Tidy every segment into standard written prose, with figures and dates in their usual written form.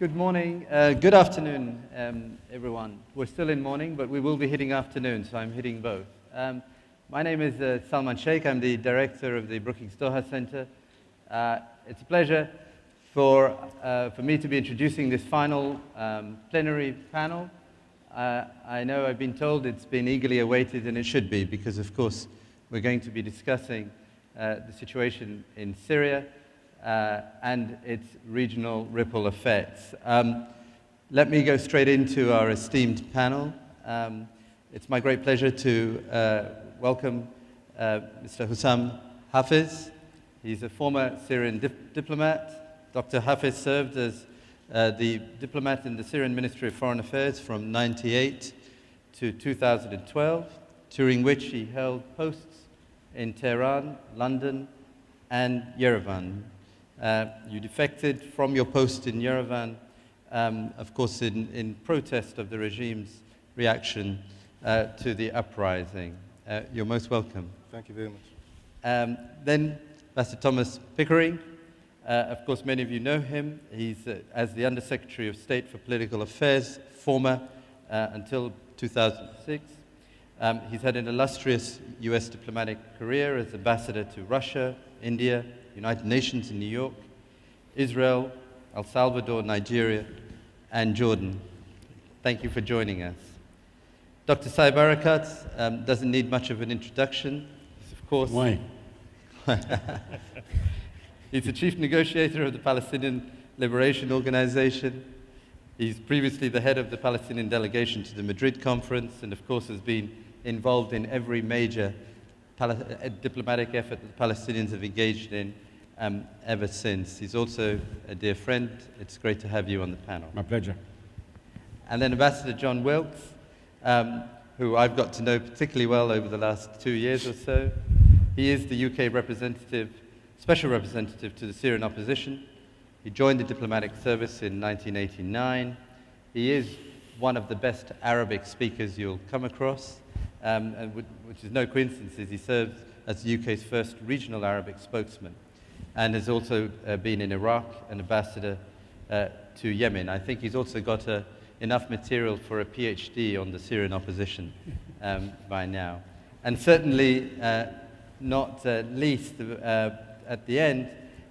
Good morning, good afternoon, everyone. We're still in morning, but we will be hitting afternoon, so I'm hitting both. My name is Salman Sheikh. I'm the director of the Brookings Doha Center. It's a pleasure for me to be introducing this final plenary panel. I know I've been told it's been eagerly awaited, and it should be, because of course we're going to be discussing the situation in Syria and its regional ripple effects. Let me go straight into our esteemed panel. It's my great pleasure to welcome Mr. Hussam Hafiz. He's a former Syrian diplomat. Dr. Hafiz served as the diplomat in the Syrian Ministry of Foreign Affairs from 1998 to 2012, during which he held posts in Tehran, London, and Yerevan. You defected from your post in Yerevan, of course, in protest of the regime's reaction to the uprising. You're most welcome. Thank you very much. Then, Pastor Thomas Pickering. Of course, many of you know him. He's, as the Undersecretary of State for Political Affairs, former until 2006. He's had an illustrious U.S. diplomatic career as ambassador to Russia, India, United Nations in New York, Israel, El Salvador, Nigeria, and Jordan. Thank you for joining us. Dr. Saib Barakat doesn't need much of an introduction. He's, of course, Why? He's the chief negotiator of the Palestinian Liberation Organization. He's previously the head of the Palestinian delegation to the Madrid conference, and of course has been involved in every major diplomatic effort that the Palestinians have engaged in ever since. He's also a dear friend. It's great to have you on the panel. My pleasure. And then Ambassador John Wilkes, who I've got to know particularly well over the last 2 years or so. He is the UK special representative to the Syrian opposition. He joined the diplomatic service in 1989. He is one of the best Arabic speakers you'll come across. Which is no coincidence, as he serves as the UK's first regional Arabic spokesman, and has also been in Iraq, an ambassador to Yemen. I think he's also got enough material for a PhD on the Syrian opposition by now. And certainly, not least, at the end,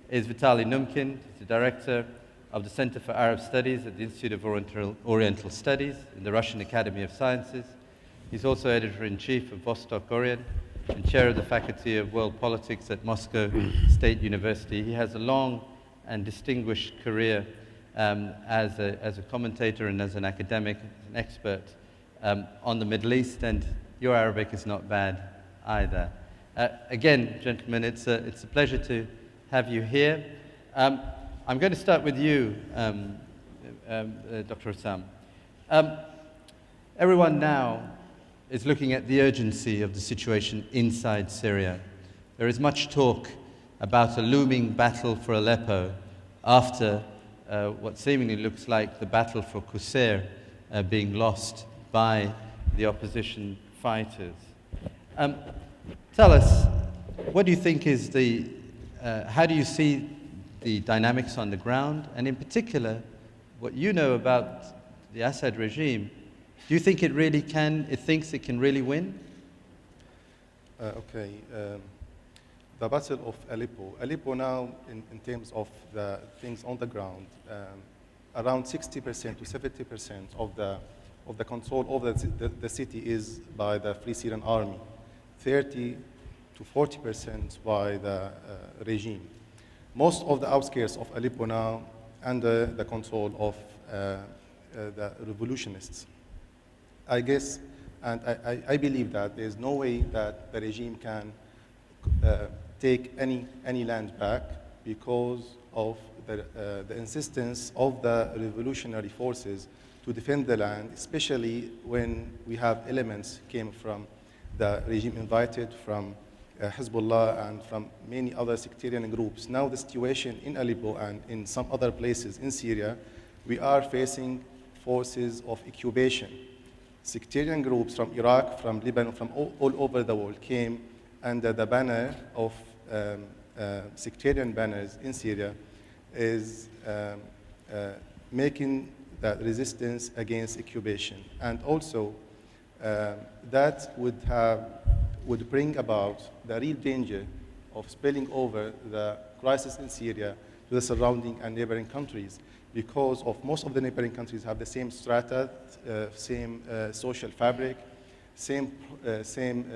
is Vitaly Numkin, the director of the Center for Arab Studies at the Institute of Oriental Studies in the Russian Academy of Sciences. He's also editor-in-chief of Vostok Orient and chair of the Faculty of World Politics at Moscow State University. He has a long and distinguished career as a commentator and as an academic, an expert on the Middle East, and your Arabic is not bad either. Again, gentlemen, it's a pleasure to have you here. I'm going to start with you, Dr. Hussam. Everyone now is looking at the urgency of the situation inside Syria. There is much talk about a looming battle for Aleppo after what seemingly looks like the battle for Qusair being lost by the opposition fighters. Tell us, what do you think is how do you see the dynamics on the ground, and in particular, what you know about the Assad regime? Do you think it thinks it can really win? Okay. The Battle of Aleppo now, in terms of the things on the ground, around 60% to 70% of the control over the city is by the Free Syrian Army, 30 to 40% by the regime. Most of the outskirts of Aleppo now under the control of the revolutionists. I guess, and I believe that there's no way that the regime can take any land back because of the insistence of the revolutionary forces to defend the land, especially when we have elements came from the regime invited from Hezbollah and from many other sectarian groups. Now the situation in Aleppo and in some other places in Syria, we are facing forces of occupation. Sectarian groups from Iraq, from Lebanon, from all over the world came under the banner of sectarian banners in Syria is making that resistance against occupation. And also, that would bring about the real danger of spilling over the crisis in Syria to the surrounding and neighboring countries, because of most of the neighboring countries have the same strata, same social fabric, same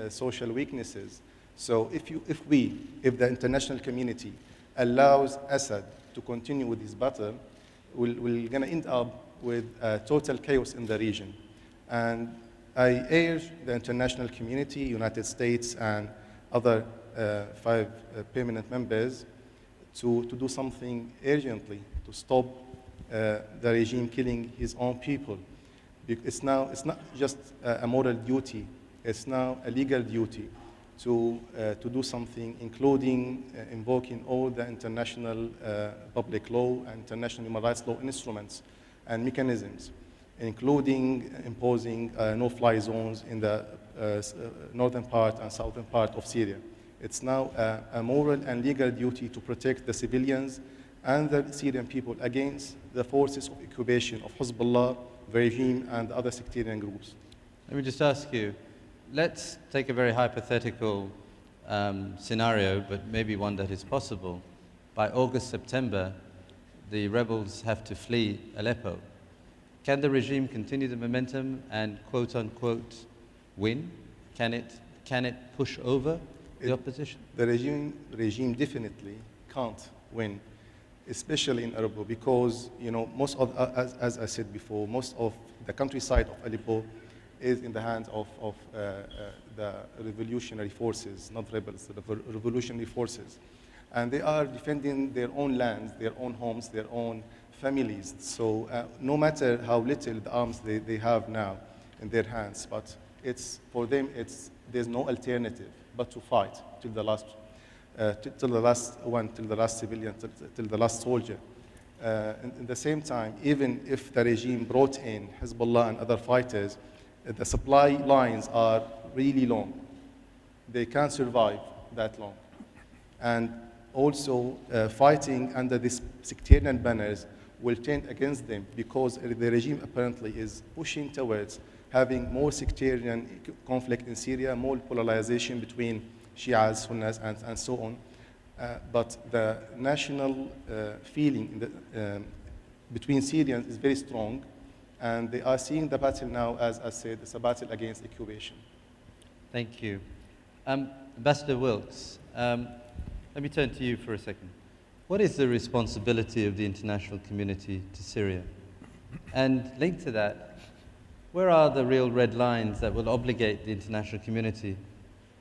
social weaknesses. So if the international community allows Assad to continue with this battle, we're going to end up with total chaos in the region. And I urge the international community, United States and other 5 permanent members to do something urgently to stop the regime killing his own people. It's not just a moral duty, it's now a legal duty to do something, including invoking all the international public law and international human rights law instruments and mechanisms, including imposing no-fly zones in the northern part and southern part of Syria. It's now a moral and legal duty to protect the civilians and the Syrian people against the forces of occupation of Hezbollah, the regime, and other sectarian groups. Let me just ask you, let's take a very hypothetical scenario, but maybe one that is possible. By August, September, the rebels have to flee Aleppo. Can the regime continue the momentum and quote-unquote win? Can it push over the opposition? The regime definitely can't win, especially in Aleppo, because most of, as I said before, most of the countryside of Aleppo is in the hands of the revolutionary forces, not rebels, the revolutionary forces. And they are defending their own lands, their own homes, their own families. So no matter how little the arms they have now in their hands, but for them, there's no alternative but to fight till the last civilian, till the last soldier. In the same time, even if the regime brought in Hezbollah and other fighters, the supply lines are really long. They can't survive that long. And also, fighting under these sectarian banners will turn against them, because the regime apparently is pushing towards having more sectarian conflict in Syria, more polarization between Shias, Sunnis, and so on. But the national feeling between Syrians is very strong, and they are seeing the battle now, as I said, it's a battle against occupation. Thank you. Ambassador Wilkes, let me turn to you for a second. What is the responsibility of the international community to Syria? And linked to that, where are the real red lines that will obligate the international community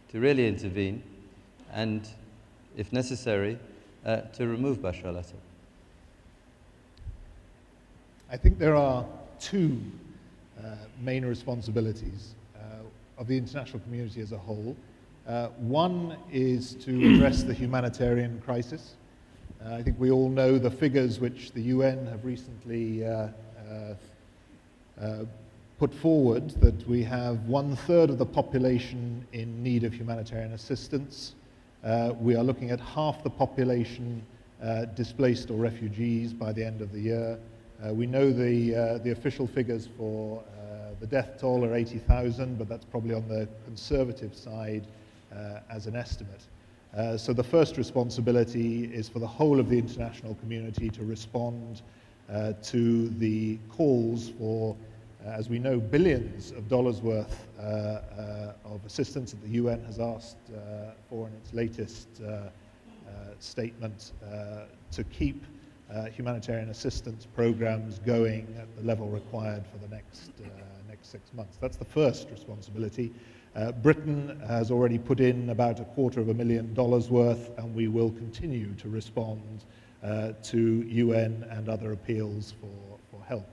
to really intervene and, if necessary, to remove Bashar al-Assad? I think there are 2 main responsibilities of the international community as a whole. One is to address the humanitarian crisis. I think we all know the figures which the UN have recently put forward, that we have 1/3 of the population in need of humanitarian assistance. We are looking at half the population displaced or refugees by the end of the year. We know the official figures for the death toll are 80,000, but that's probably on the conservative side as an estimate. So the first responsibility is for the whole of the international community to respond to the calls for, as we know, billions of dollars worth of assistance that the UN has asked for in its latest statement to keep humanitarian assistance programs going at the level required for the next 6 months. That's the first responsibility. Britain has already put in about $250,000 worth, and we will continue to respond to UN and other appeals for help.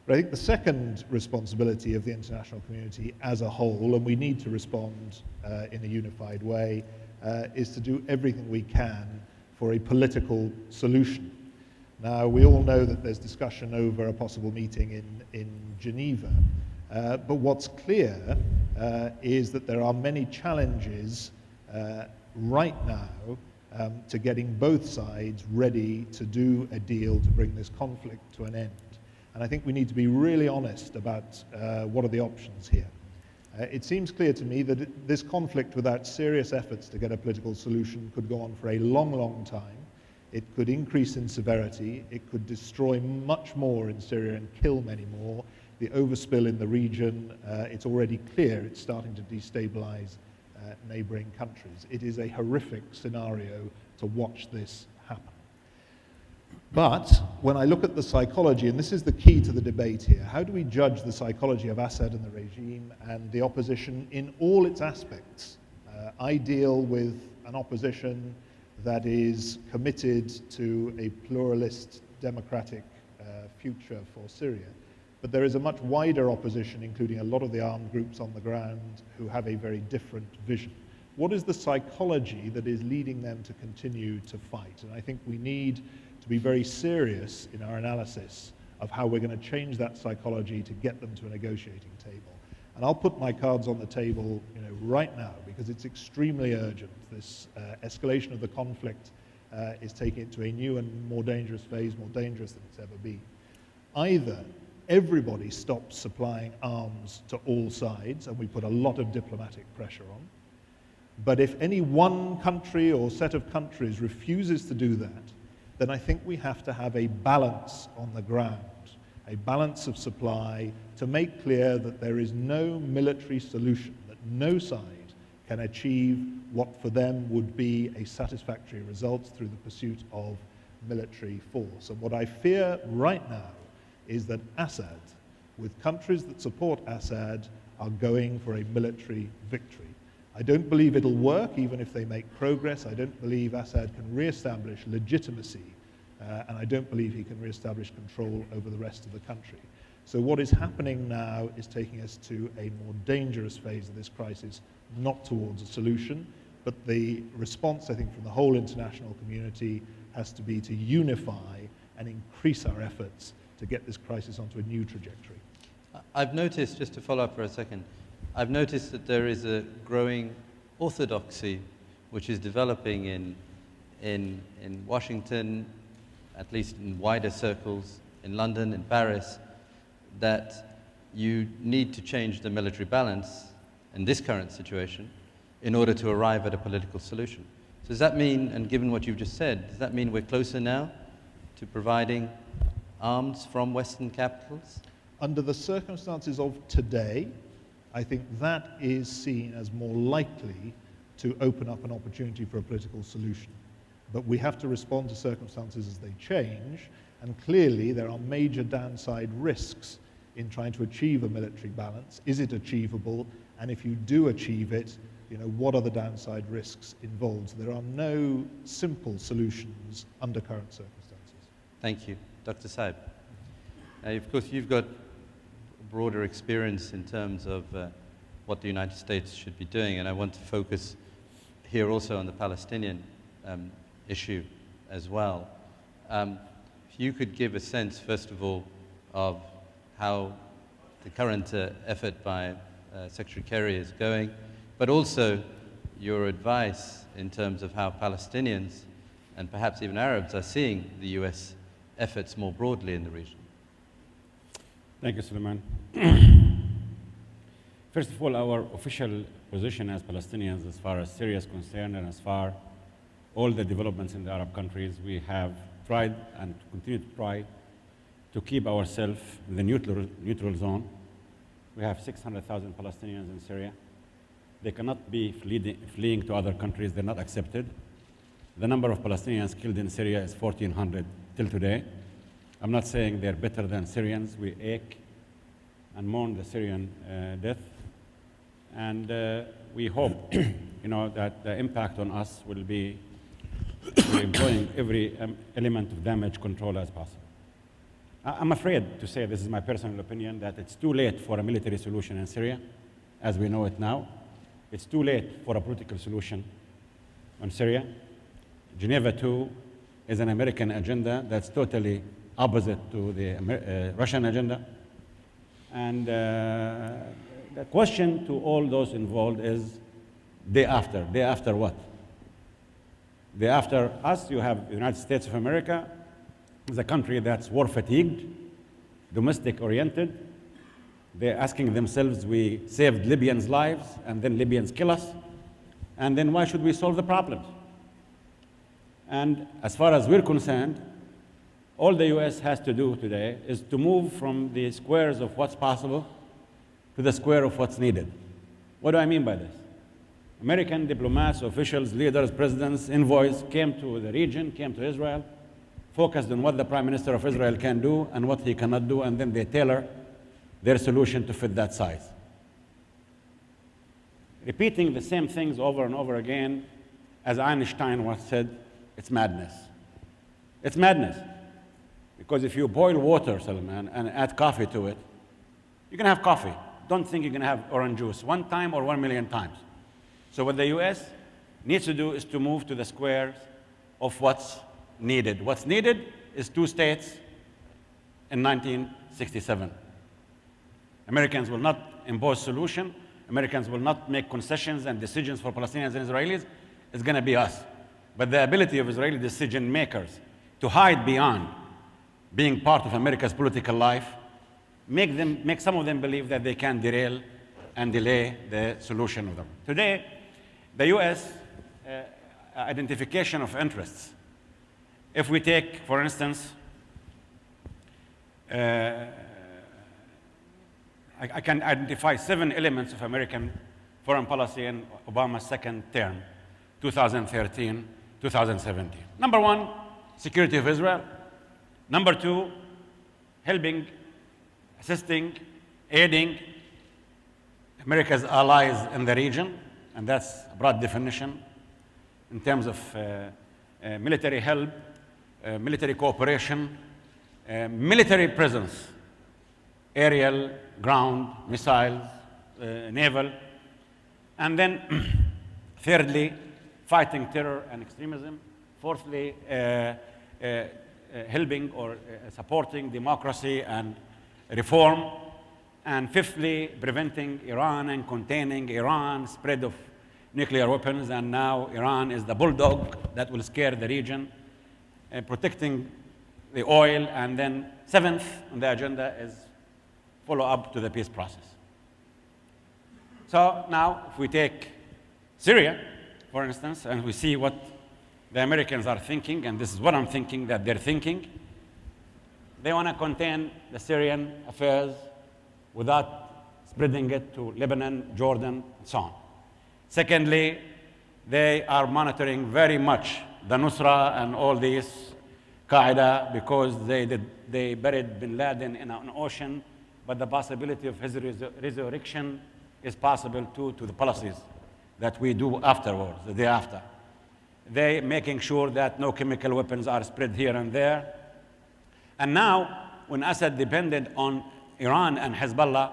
But I think the second responsibility of the international community as a whole, and we need to respond in a unified way, is to do everything we can for a political solution. Now, we all know that there's discussion over a possible meeting in Geneva, but what's clear is that there are many challenges right now to getting both sides ready to do a deal to bring this conflict to an end. And I think we need to be really honest about what are the options here. It seems clear to me that this conflict, without serious efforts to get a political solution, could go on for a long, long time. It could increase in severity. It could destroy much more in Syria and kill many more. The overspill in the region, it's already clear it's starting to destabilize neighboring countries. It is a horrific scenario to watch this happen. But when I look at the psychology, and this is the key to the debate here, how do we judge the psychology of Assad and the regime and the opposition in all its aspects? I deal with an opposition that is committed to a pluralist, democratic future for Syria. But there is a much wider opposition, including a lot of the armed groups on the ground, who have a very different vision. What is the psychology that is leading them to continue to fight? And I think we need to be very serious in our analysis of how we're going to change that psychology to get them to a negotiating table. And I'll put my cards on the table, right now, because it's extremely urgent. This escalation of the conflict is taking it to a new and more dangerous phase, more dangerous than it's ever been. Either everybody stops supplying arms to all sides, and we put a lot of diplomatic pressure on. But if any one country or set of countries refuses to do that, then I think we have to have a balance on the ground, a balance of supply to make clear that there is no military solution, that no side can achieve what for them would be a satisfactory result through the pursuit of military force. And what I fear right now is that Assad, with countries that support Assad, are going for a military victory. I don't believe it'll work, even if they make progress. I don't believe Assad can re-establish legitimacy, and I don't believe he can re-establish control over the rest of the country. So what is happening now is taking us to a more dangerous phase of this crisis, not towards a solution, but the response, I think, from the whole international community has to be to unify and increase our efforts to get this crisis onto a new trajectory. I've noticed, just to follow up for a second, I've noticed that there is a growing orthodoxy which is developing in Washington, at least in wider circles, in London, in Paris, that you need to change the military balance in this current situation in order to arrive at a political solution. So does that mean, and given what you've just said, does that mean we're closer now to providing arms from Western capitals? Under the circumstances of today, I think that is seen as more likely to open up an opportunity for a political solution. But we have to respond to circumstances as they change, and clearly there are major downside risks in trying to achieve a military balance. Is it achievable? And if you do achieve it, what are the downside risks involved? So there are no simple solutions under current circumstances. Thank you. Dr. Saib. Of course, you've got broader experience in terms of what the United States should be doing, and I want to focus here also on the Palestinian issue as well. If you could give a sense, first of all, of how the current effort by Secretary Kerry is going, but also your advice in terms of how Palestinians and perhaps even Arabs are seeing the U.S. efforts more broadly in the region. Thank you, Suleiman. First of all, our official position as Palestinians as far as Syria is concerned and as far all the developments in the Arab countries, we have tried and continue to try to keep ourselves in the neutral zone. We have 600,000 Palestinians in Syria. They cannot be fleeing to other countries. They're not accepted. The number of Palestinians killed in Syria is 1,400 till today. I'm not saying they're better than Syrians. We ache and mourn the Syrian death. And we hope that the impact on us will be employing every element of damage control as possible. I'm afraid to say, this is my personal opinion, that it's too late for a military solution in Syria, as we know it now. It's too late for a political solution on Syria. Geneva II is an American agenda that's totally opposite to the Russian agenda. And the question to all those involved is, day after what? Day after us, you have the United States of America, is a country that's war fatigued, domestic-oriented. They're asking themselves, we saved Libyans' lives, and then Libyans kill us, and then why should we solve the problems? And as far as we're concerned, all the US has to do today is to move from the squares of what's possible to the square of what's needed. What do I mean by this? American diplomats, officials, leaders, presidents, envoys came to the region, came to Israel, focused on what the Prime Minister of Israel can do and what he cannot do, and then they tailor their solution to fit that size. Repeating the same things over and over again, as Einstein once said, it's madness. It's madness. Because if you boil water, Salman, and add coffee to it, you can have coffee. Don't think you're going to have orange juice 1 time or 1 million times. So what the US needs to do is to move to the squares of what's needed. What's needed is 2 states in 1967. Americans will not impose solution. Americans will not make concessions and decisions for Palestinians and Israelis. It's going to be us. But the ability of Israeli decision makers to hide beyond being part of America's political life make some of them believe that they can derail and delay the solution of them. Today, the US identification of interests. If we take, for instance, I can identify 7 elements of American foreign policy in Obama's second term, 2013, 2017. Number 1, security of Israel. Number 2, helping, assisting, aiding America's allies in the region, and that's a broad definition in terms of military help, military cooperation, military presence, aerial, ground, missiles, naval, and then thirdly, fighting terror and extremism. Fourthly, helping or supporting democracy and reform. And fifthly, preventing Iran and containing Iran's spread of nuclear weapons. And now Iran is the bulldog that will scare the region, protecting the oil. And then 7th on the agenda is follow up to the peace process. So now, if we take Syria, for instance, and we see what the Americans are thinking, and this is what I'm thinking that they're thinking, they want to contain the Syrian affairs without spreading it to Lebanon, Jordan, and so on. Secondly, they are monitoring very much the Nusra and all these Qaeda because they buried bin Laden in an ocean, but the possibility of his resurrection is possible too to the policies that we do afterwards, the day after. They making sure that no chemical weapons are spread here and there. And now, when Assad depended on Iran and Hezbollah,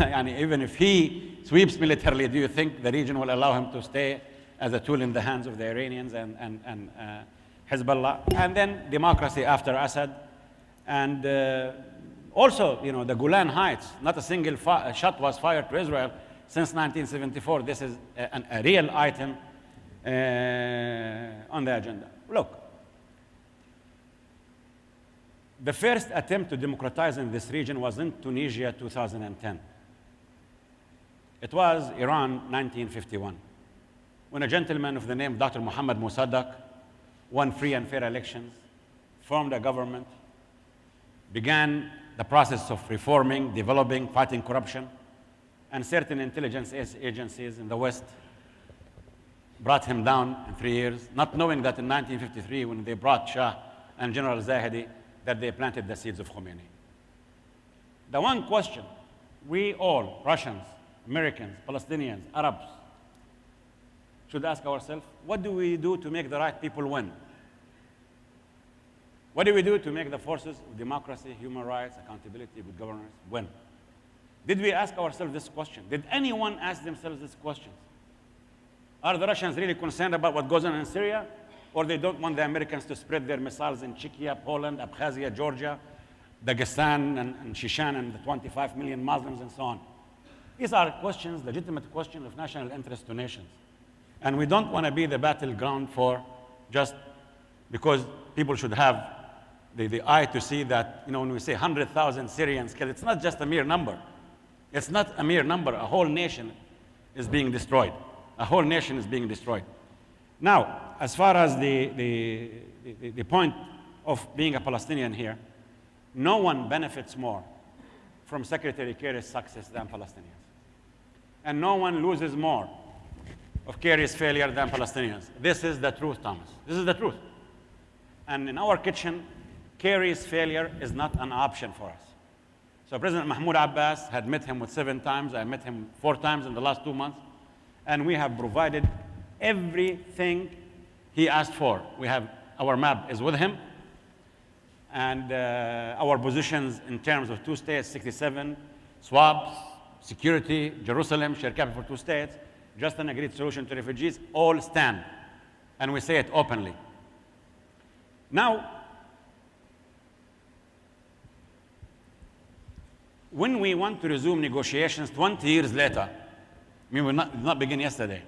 and even if he sweeps militarily, do you think the region will allow him to stay as a tool in the hands of the Iranians and Hezbollah? And then democracy after Assad. And also, you know, the Golan Heights, not a single shot was fired to Israel since 1974. This is a real item on the agenda. Look, the first attempt to democratize in this region was in Tunisia, 2010. It was Iran, 1951, when a gentleman of the name of Dr. Mohammed Mossadegh won free and fair elections, formed a government, began the process of reforming, developing, fighting corruption, and certain intelligence agencies in the West brought him down in 3 years, not knowing that in 1953, when they brought Shah and General Zahedi, that they planted the seeds of Khomeini. The one question we all, Russians, Americans, Palestinians, Arabs, should ask ourselves, what do we do to make the right people win? What do we do to make the forces of democracy, human rights, accountability, good governance win? Did we ask ourselves this question? Did anyone ask themselves this question? Are the Russians really concerned about what goes on in Syria? Or they don't want the Americans to spread their missiles in Czechia, Poland, Abkhazia, Georgia, Dagestan, and Shishan, and the 25 million Muslims, and so on? These are questions, legitimate questions of national interest to nations. And we don't want to be the battleground for just because people should have the eye to see that, when we say 100,000 Syrians killed, it's not just a mere number. It's not a mere number. A whole nation is being destroyed. A whole nation is being destroyed. Now, as far as the point of being a Palestinian here, no one benefits more from Secretary Kerry's success than Palestinians. And no one loses more of Kerry's failure than Palestinians. This is the truth, Thomas. This is the truth. And in our kitchen, Kerry's failure is not an option for us. So President Mahmoud Abbas had met him with 7 times. I met him 4 times in the last 2 months. And we have provided everything he asked for. Our map is with him. And our positions in terms of 2 states, 67, swaps, security, Jerusalem, share capital for 2 states, just an agreed solution to refugees, all stand. And we say it openly. Now, when we want to resume negotiations 20 years later, we did not begin yesterday.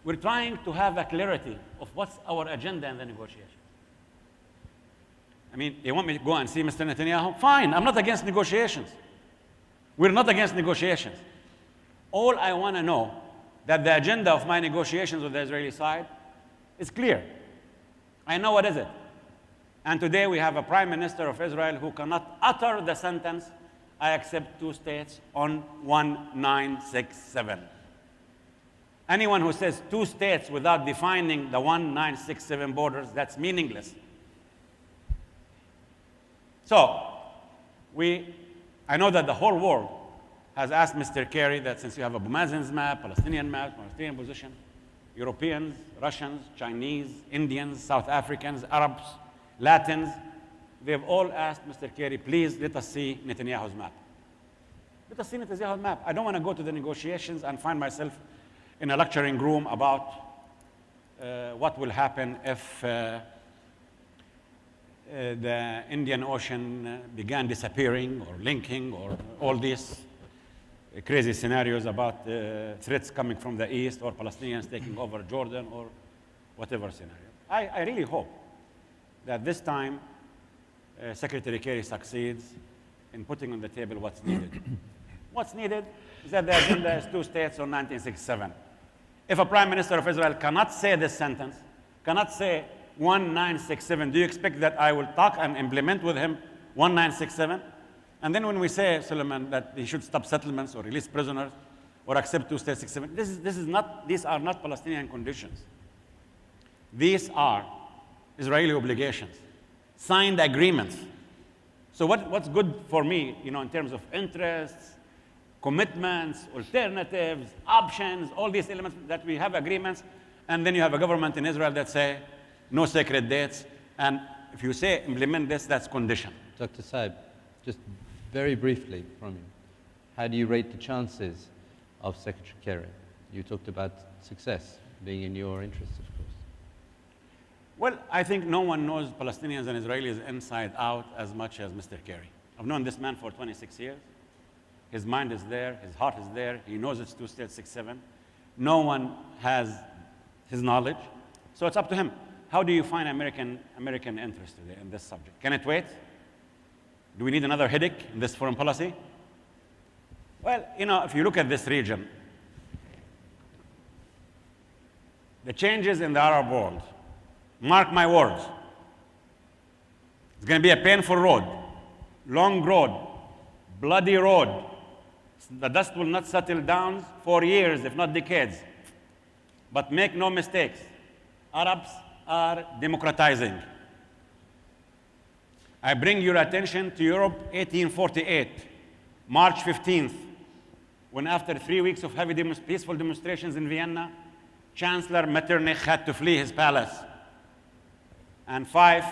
We're trying to have a clarity of what's our agenda in the negotiation. You want me to go and see Mr. Netanyahu? Fine, I'm not against negotiations. We're not against negotiations. All I want to know that the agenda of my negotiations with the Israeli side is clear. I know what is it. And today we have a prime minister of Israel who cannot utter the sentence, I accept 2 states on 1967. Anyone who says 2 states without defining the 1967 borders, that's meaningless. So, I know that the whole world has asked Mr. Kerry that since you have Abu Mazen's map, Palestinian position, Europeans, Russians, Chinese, Indians, South Africans, Arabs, Latins, they've all asked Mr. Kerry, please let us see Netanyahu's map. Let us see Netanyahu's map. I don't want to go to the negotiations and find myself in a lecturing room about what will happen if the Indian Ocean began disappearing or linking or all these crazy scenarios about threats coming from the east or Palestinians taking over Jordan or whatever scenario. I really hope that this time Secretary Kerry succeeds in putting on the table what's needed. What's needed is that the agenda is 2 states on 1967. If a prime minister of Israel cannot say this sentence, cannot say 1967, do you expect that I will talk and implement with him 1967? And then when we say, Suleiman, that he should stop settlements or release prisoners or accept 2 states 67, these are not Palestinian conditions. These are Israeli obligations, signed agreements. So what's good for me, in terms of interests, commitments, alternatives, options, all these elements that we have agreements, and then you have a government in Israel that say, no sacred dates, and if you say implement this, that's condition. Dr. Saib, just very briefly from you, how do you rate the chances of Secretary Kerry? You talked about success being in your interest, of course. Well, I think no one knows Palestinians and Israelis inside out as much as Mr. Kerry. I've known this man for 26 years. His mind is there, his heart is there, he knows it's 2 states 67. No one has his knowledge, so it's up to him. How do you find American interest today in this subject? Can it wait? Do we need another headache in this foreign policy? Well, if you look at this region, the changes in the Arab world, mark my words, it's going to be a painful road, long road, bloody road. The dust will not settle down for years, if not decades. But make no mistakes, Arabs are democratizing. I bring your attention to Europe 1848, March 15th, when after 3 weeks of heavy peaceful demonstrations in Vienna, Chancellor Metternich had to flee his palace. And 5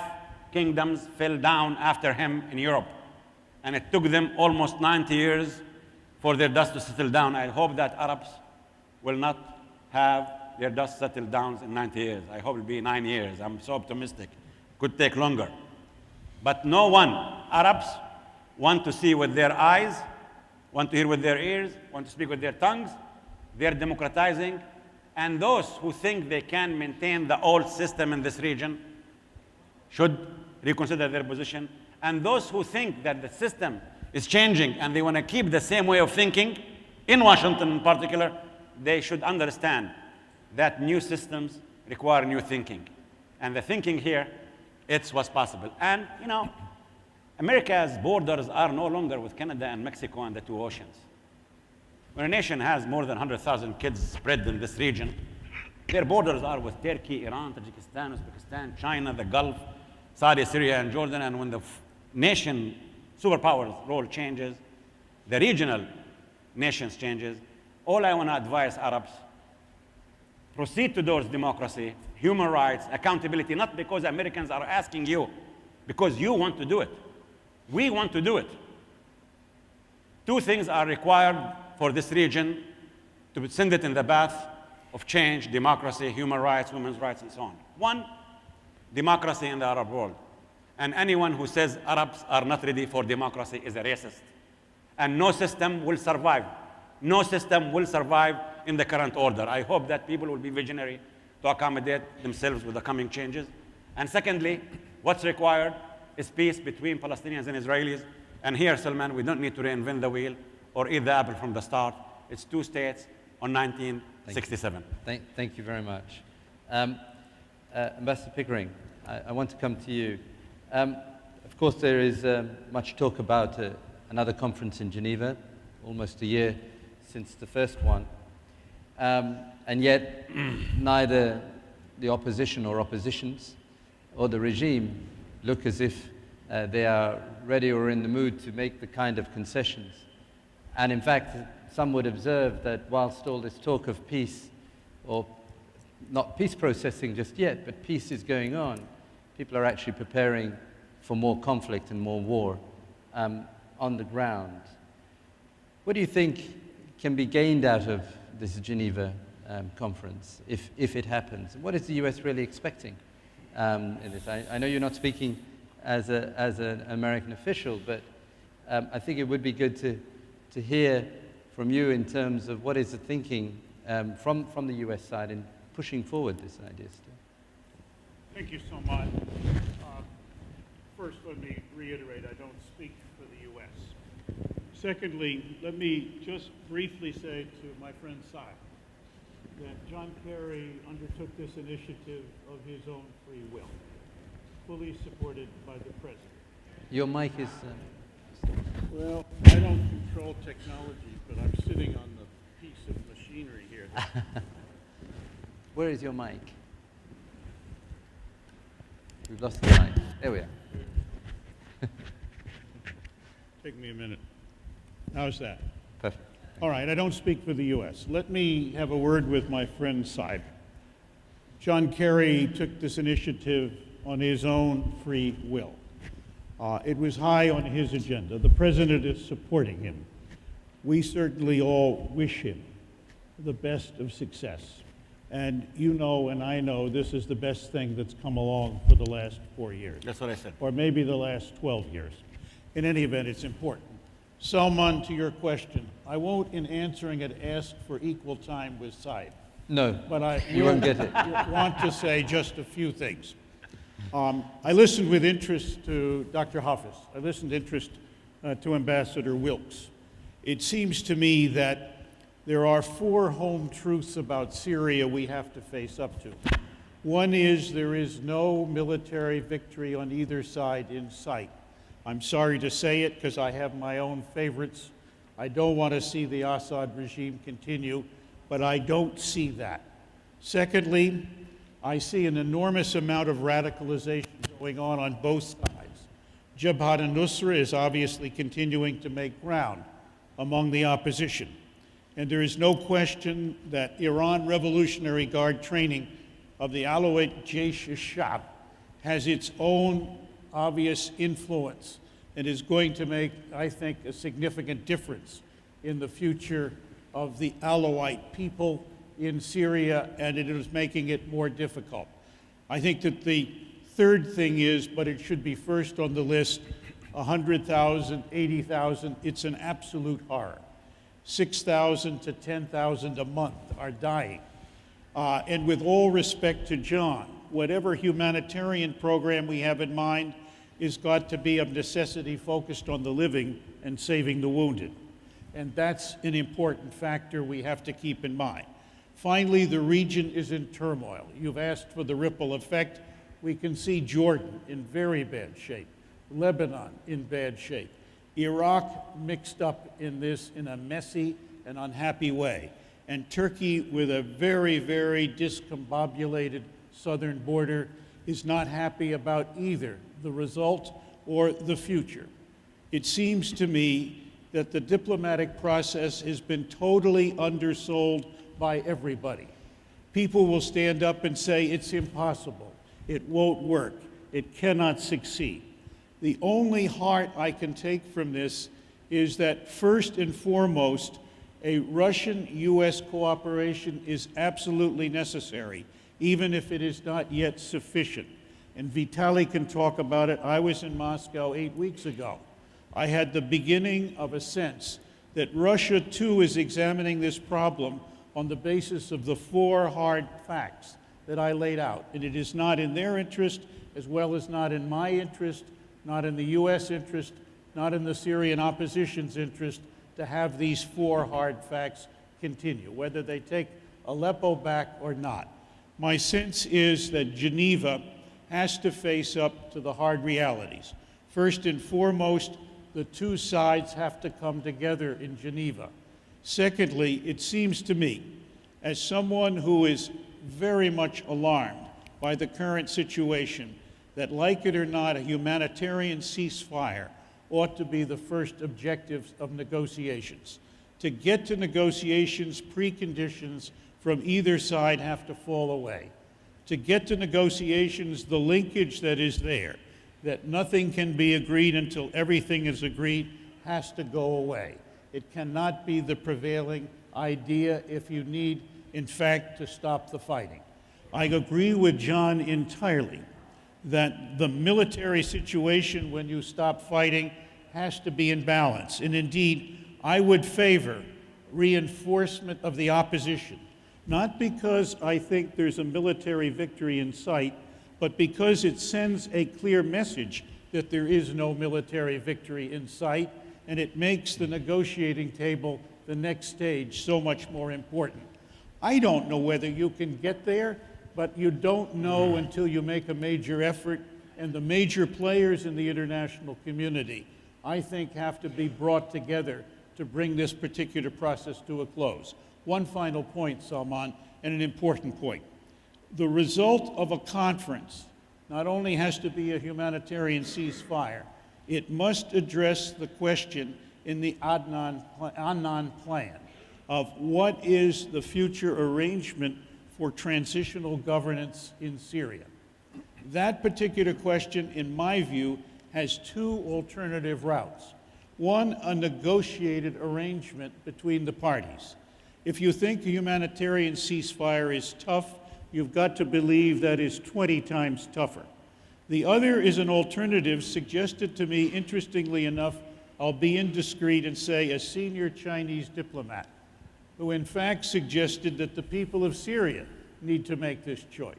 kingdoms fell down after him in Europe. And it took them almost 90 years for their dust to settle down. I hope that Arabs will not have their dust settled down in 90 years. I hope it will be 9 years. I'm so optimistic. Could take longer. But no one, Arabs, want to see with their eyes, want to hear with their ears, want to speak with their tongues. They're democratizing. And those who think they can maintain the old system in this region should reconsider their position. And those who think that the system is changing and they want to keep the same way of thinking, in Washington in particular, they should understand that new systems require new thinking. And the thinking here, it's what's possible. And, you know, America's borders are no longer with Canada and Mexico and the two oceans. When a nation has more than 100,000 kids spread in this region, their borders are with Turkey, Iran, Tajikistan, Uzbekistan, China, the Gulf, Saudi, Syria, and Jordan. And when the nation superpowers role changes, the regional nations changes. All I want to advise Arabs, proceed towards democracy, human rights, accountability, not because Americans are asking you, because you want to do it. We want to do it. Two things are required for this region to send it in the path of change: democracy, human rights, women's rights, and so on. One, democracy in the Arab world. And anyone who says Arabs are not ready for democracy is a racist. And no system will survive. No system will survive in the current order. I hope that people will be visionary to accommodate themselves with the coming changes. And secondly, what's required is peace between Palestinians and Israelis. And here, Salman, we don't need to reinvent the wheel or eat the apple from the start. It's two states on 1967. Thank you very much. Ambassador Pickering, I want to come to you. Of course, there is much talk about another conference in Geneva, almost a year since the first one. And yet, neither the opposition or oppositions or the regime look as if they are ready or in the mood to make the kind of concessions. And in fact, some would observe that whilst all this talk of peace, or not peace processing just yet, but peace is going on, people are actually preparing for more conflict and more war on the ground. What do you think can be gained out of this Geneva conference, if it happens? What is the US really expecting in this? I know you're not speaking as an American official, but I think it would be good to hear from you in terms of what is the thinking from the US side in pushing forward this idea still. Thank you so much. First, let me reiterate, I don't speak for the U.S. Secondly, let me just briefly say to my friend Sy that John Kerry undertook this initiative of his own free will, fully supported by the President. Your mic is... Well, I don't control technology, but I'm sitting on the piece of machinery here. Where is your mic? We've lost the mic. There we are. Take me a minute. How's that? Perfect. All right, I don't speak for the U.S. Let me have a word with my friend Sy. John Kerry took this initiative on his own free will. It was high on his agenda. The President is supporting him. We certainly all wish him the best of success. And you know and I know this is the best thing that's come along for the last 4 years. That's what I said. Or maybe the last 12 years. In any event, it's important. Salman, to your question, I won't, in answering it, ask for equal time with Said. No, But I you won't get it. want to say just a few things. I listened with interest to Dr. Hafiz. I listened with interest to Ambassador Wilkes. It seems to me that there are 4 home truths about Syria we have to face up to. One is there is no military victory on either side in sight. I'm sorry to say it because I have my own favorites. I don't want to see the Assad regime continue, but I don't see that. Secondly, I see an enormous amount of radicalization going on both sides. Jabhat al-Nusra is obviously continuing to make ground among the opposition. And there is no question that Iran Revolutionary Guard training of the Alawite Jaish al-Shab has its own obvious influence and is going to make, I think, a significant difference in the future of the Alawite people in Syria, and it is making it more difficult. I think that the third thing is, but it should be first on the list, 100,000, 80,000, it's an absolute horror. 6,000 to 10,000 a month are dying. And with all respect to John, whatever humanitarian program we have in mind is got to be of necessity focused on the living and saving the wounded. And that's an important factor we have to keep in mind. Finally, the region is in turmoil. You've asked for the ripple effect. We can see Jordan in very bad shape, Lebanon in bad shape, Iraq mixed up in this in a messy and unhappy way, and Turkey with a very, very discombobulated southern border is not happy about either the result or the future. It seems to me that the diplomatic process has been totally undersold by everybody. People will stand up and say it's impossible, it won't work, it cannot succeed. The only heart I can take from this is that first and foremost, a Russian-US cooperation is absolutely necessary, even if it is not yet sufficient. And Vitaly can talk about it. I was in Moscow 8 weeks ago. I had the beginning of a sense that Russia too is examining this problem on the basis of the 4 hard facts that I laid out. And it is not in their interest, as well as not in my interest, not in the US interest, not in the Syrian opposition's interest, to have these 4 hard facts continue, whether they take Aleppo back or not. My sense is that Geneva has to face up to the hard realities. First and foremost, the 2 sides have to come together in Geneva. Secondly, it seems to me, as someone who is very much alarmed by the current situation, that like it or not, a humanitarian ceasefire ought to be the first objective of negotiations. To get to negotiations, preconditions from either side have to fall away. To get to negotiations, the linkage that is there, that nothing can be agreed until everything is agreed, has to go away. It cannot be the prevailing idea if you need, in fact, to stop the fighting. I agree with John entirely that the military situation when you stop fighting has to be in balance. And indeed, I would favor reinforcement of the opposition, not because I think there's a military victory in sight, but because it sends a clear message that there is no military victory in sight, and it makes the negotiating table, the next stage, so much more important. I don't know whether you can get there, but you don't know until you make a major effort, and the major players in the international community, I think, have to be brought together to bring this particular process to a close. One final point, Salman, and an important point. The result of a conference not only has to be a humanitarian ceasefire, it must address the question in the Annan plan of what is the future arrangement for transitional governance in Syria. That particular question, in my view, has 2 alternative routes. One, a negotiated arrangement between the parties. If you think a humanitarian ceasefire is tough, you've got to believe that is 20 times tougher. The other is an alternative suggested to me, interestingly enough, I'll be indiscreet and say a senior Chinese diplomat, who in fact suggested that the people of Syria need to make this choice.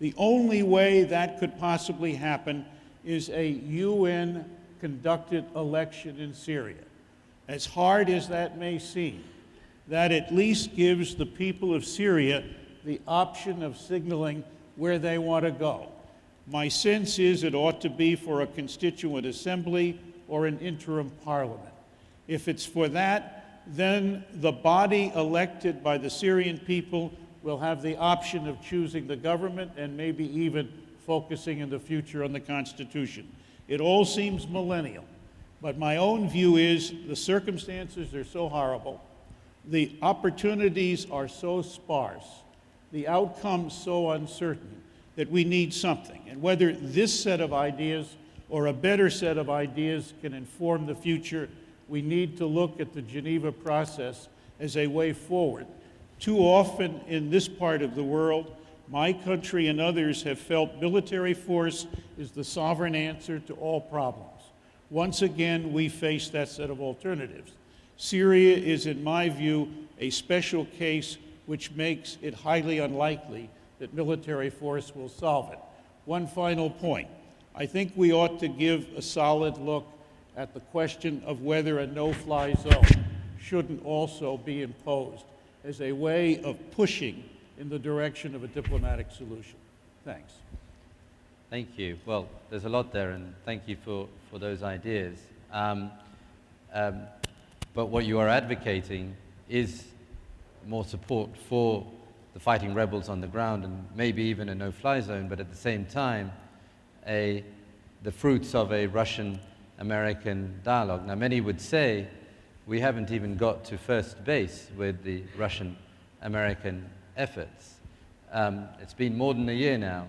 The only way that could possibly happen is a UN-conducted election in Syria. As hard as that may seem, that at least gives the people of Syria the option of signaling where they want to go. My sense is it ought to be for a constituent assembly or an interim parliament. If it's for that, then the body elected by the Syrian people will have the option of choosing the government and maybe even focusing in the future on the Constitution. It all seems millennial, but my own view is the circumstances are so horrible, the opportunities are so sparse, the outcomes so uncertain, that we need something. And whether this set of ideas or a better set of ideas can inform the future, we need to look at the Geneva process as a way forward. Too often in this part of the world, my country and others have felt military force is the sovereign answer to all problems. Once again, we face that set of alternatives. Syria is, in my view, a special case which makes it highly unlikely that military force will solve it. One final point. I think we ought to give a solid look at the question of whether a no-fly zone shouldn't also be imposed as a way of pushing in the direction of a diplomatic solution. Thanks. Thank you. Well, there's a lot there, and thank you for those ideas. But what you are advocating is more support for the fighting rebels on the ground, and maybe even a no-fly zone, but at the same time, the fruits of a Russian-American dialogue. Now, many would say we haven't even got to first base with the Russian-American efforts. It's been more than a year now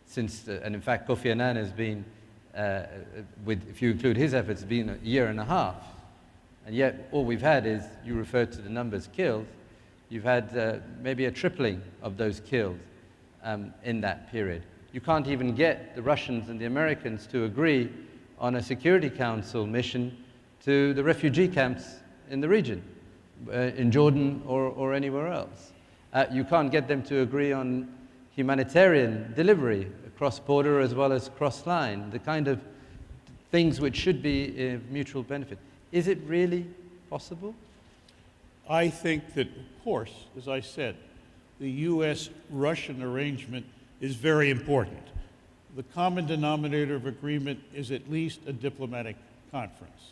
since, and in fact, Kofi Annan has been, if you include his efforts, it's been a year and a half. And yet, all we've had is, you referred to the numbers killed, you've had maybe a tripling of those killed in that period. You can't even get the Russians and the Americans to agree on a Security Council mission to the refugee camps in the region, in Jordan or anywhere else. You can't get them to agree on humanitarian delivery, cross-border as well as cross-line, the kind of things which should be of mutual benefit. Is it really possible? I think that, of course, as I said, the U.S.-Russian arrangement is very important. The common denominator of agreement is at least a diplomatic conference.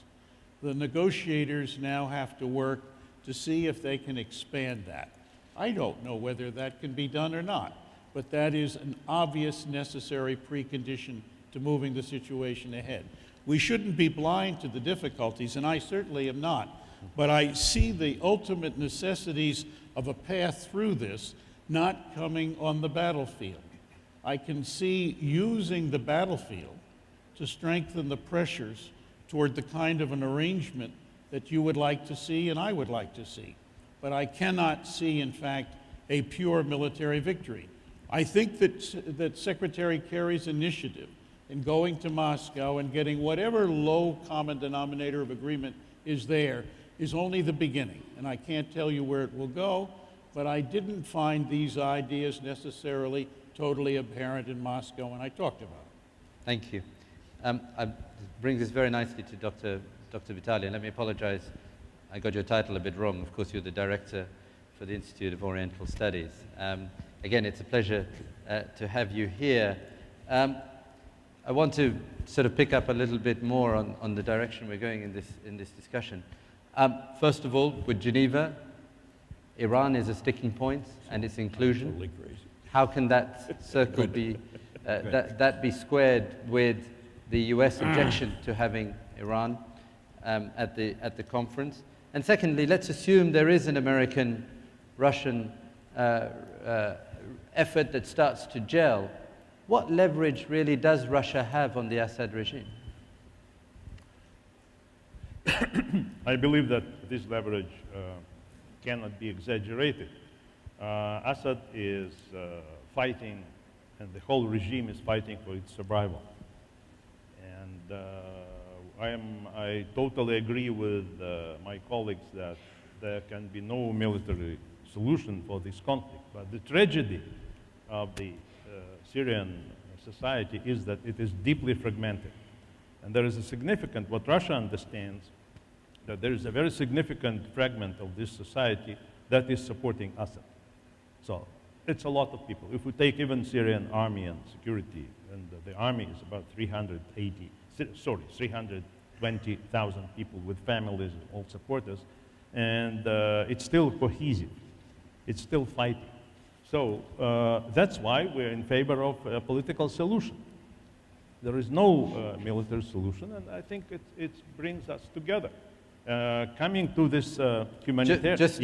The negotiators now have to work to see if they can expand that. I don't know whether that can be done or not, but that is an obvious necessary precondition to moving the situation ahead. We shouldn't be blind to the difficulties, and I certainly am not, but I see the ultimate necessities of a path through this not coming on the battlefield. I can see using the battlefield to strengthen the pressures toward the kind of an arrangement that you would like to see and I would like to see. But I cannot see, in fact, a pure military victory. I think that Secretary Kerry's initiative in going to Moscow and getting whatever low common denominator of agreement is there is only the beginning. And I can't tell you where it will go, but I didn't find these ideas necessarily totally apparent in Moscow when I talked about it. Thank you. It brings us very nicely to Dr. Vitali, and let me apologize, I got your title a bit wrong. Of course, you're the director for the Institute of Oriental Studies. Again, it's a pleasure to have you here. I want to sort of pick up a little bit more on the direction we're going in this discussion. First of all, with Geneva, Iran is a sticking point, and its inclusion. Totally crazy. How can that circle be, that be squared with the US objection to having Iran at the conference? And secondly, let's assume there is an American-Russian effort that starts to gel. What leverage really does Russia have on the Assad regime? I believe that this leverage cannot be exaggerated. Assad is fighting, and the whole regime is fighting for its survival. And I totally agree with my colleagues that there can be no military solution for this conflict. But the tragedy of the Syrian society is that it is deeply fragmented. And there is a significant, what Russia understands, that there is a very significant fragment of this society that is supporting Assad. So it's a lot of people. If we take even Syrian army and security, and the army is about 320,000 people with families and all supporters, and it's still cohesive. It's still fighting. So that's why we're in favor of a political solution. There is no military solution, and I think it brings us together. Coming to this humanitarian... Just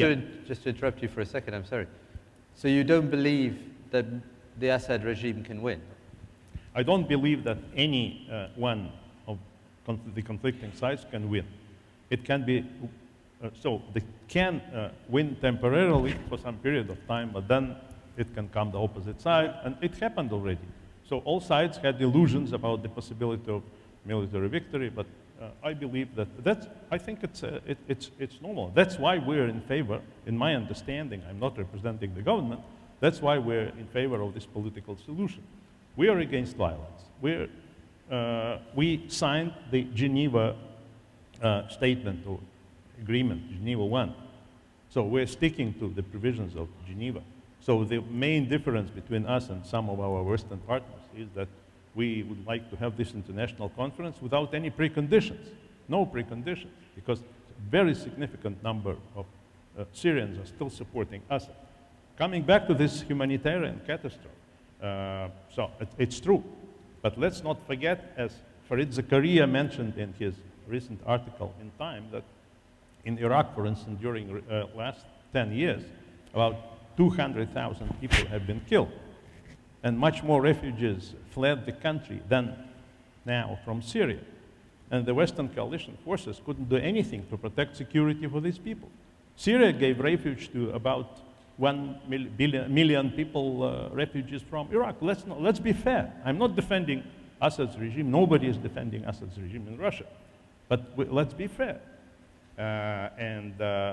to interrupt you for a second, I'm sorry. So you don't believe that the Assad regime can win? I don't believe that any one of the conflicting sides can win. It can be... so they can win temporarily for some period of time, but then it can come the opposite side, and it happened already. So all sides had illusions about the possibility of military victory, but I believe I think it's normal. That's why we're in favor, in my understanding, I'm not representing the government, That's why we're in favor of this political solution. We are against violence. We signed the Geneva statement or agreement, Geneva 1. So we're sticking to the provisions of Geneva. So the main difference between us and some of our Western partners is that we would like to have this international conference without any preconditions, no preconditions, because a very significant number of Syrians are still supporting Assad. Coming back to this humanitarian catastrophe, so it's true, but let's not forget, as Farid Zakaria mentioned in his recent article in Time, that in Iraq, for instance, during last 10 years, about 200,000 people have been killed, and much more refugees fled the country than now from Syria. And the Western coalition forces couldn't do anything to protect security for these people. Syria gave refuge to about 1 million people, refugees from Iraq. Let's be fair. I'm not defending Assad's regime. Nobody is defending Assad's regime in Russia. But let's be fair.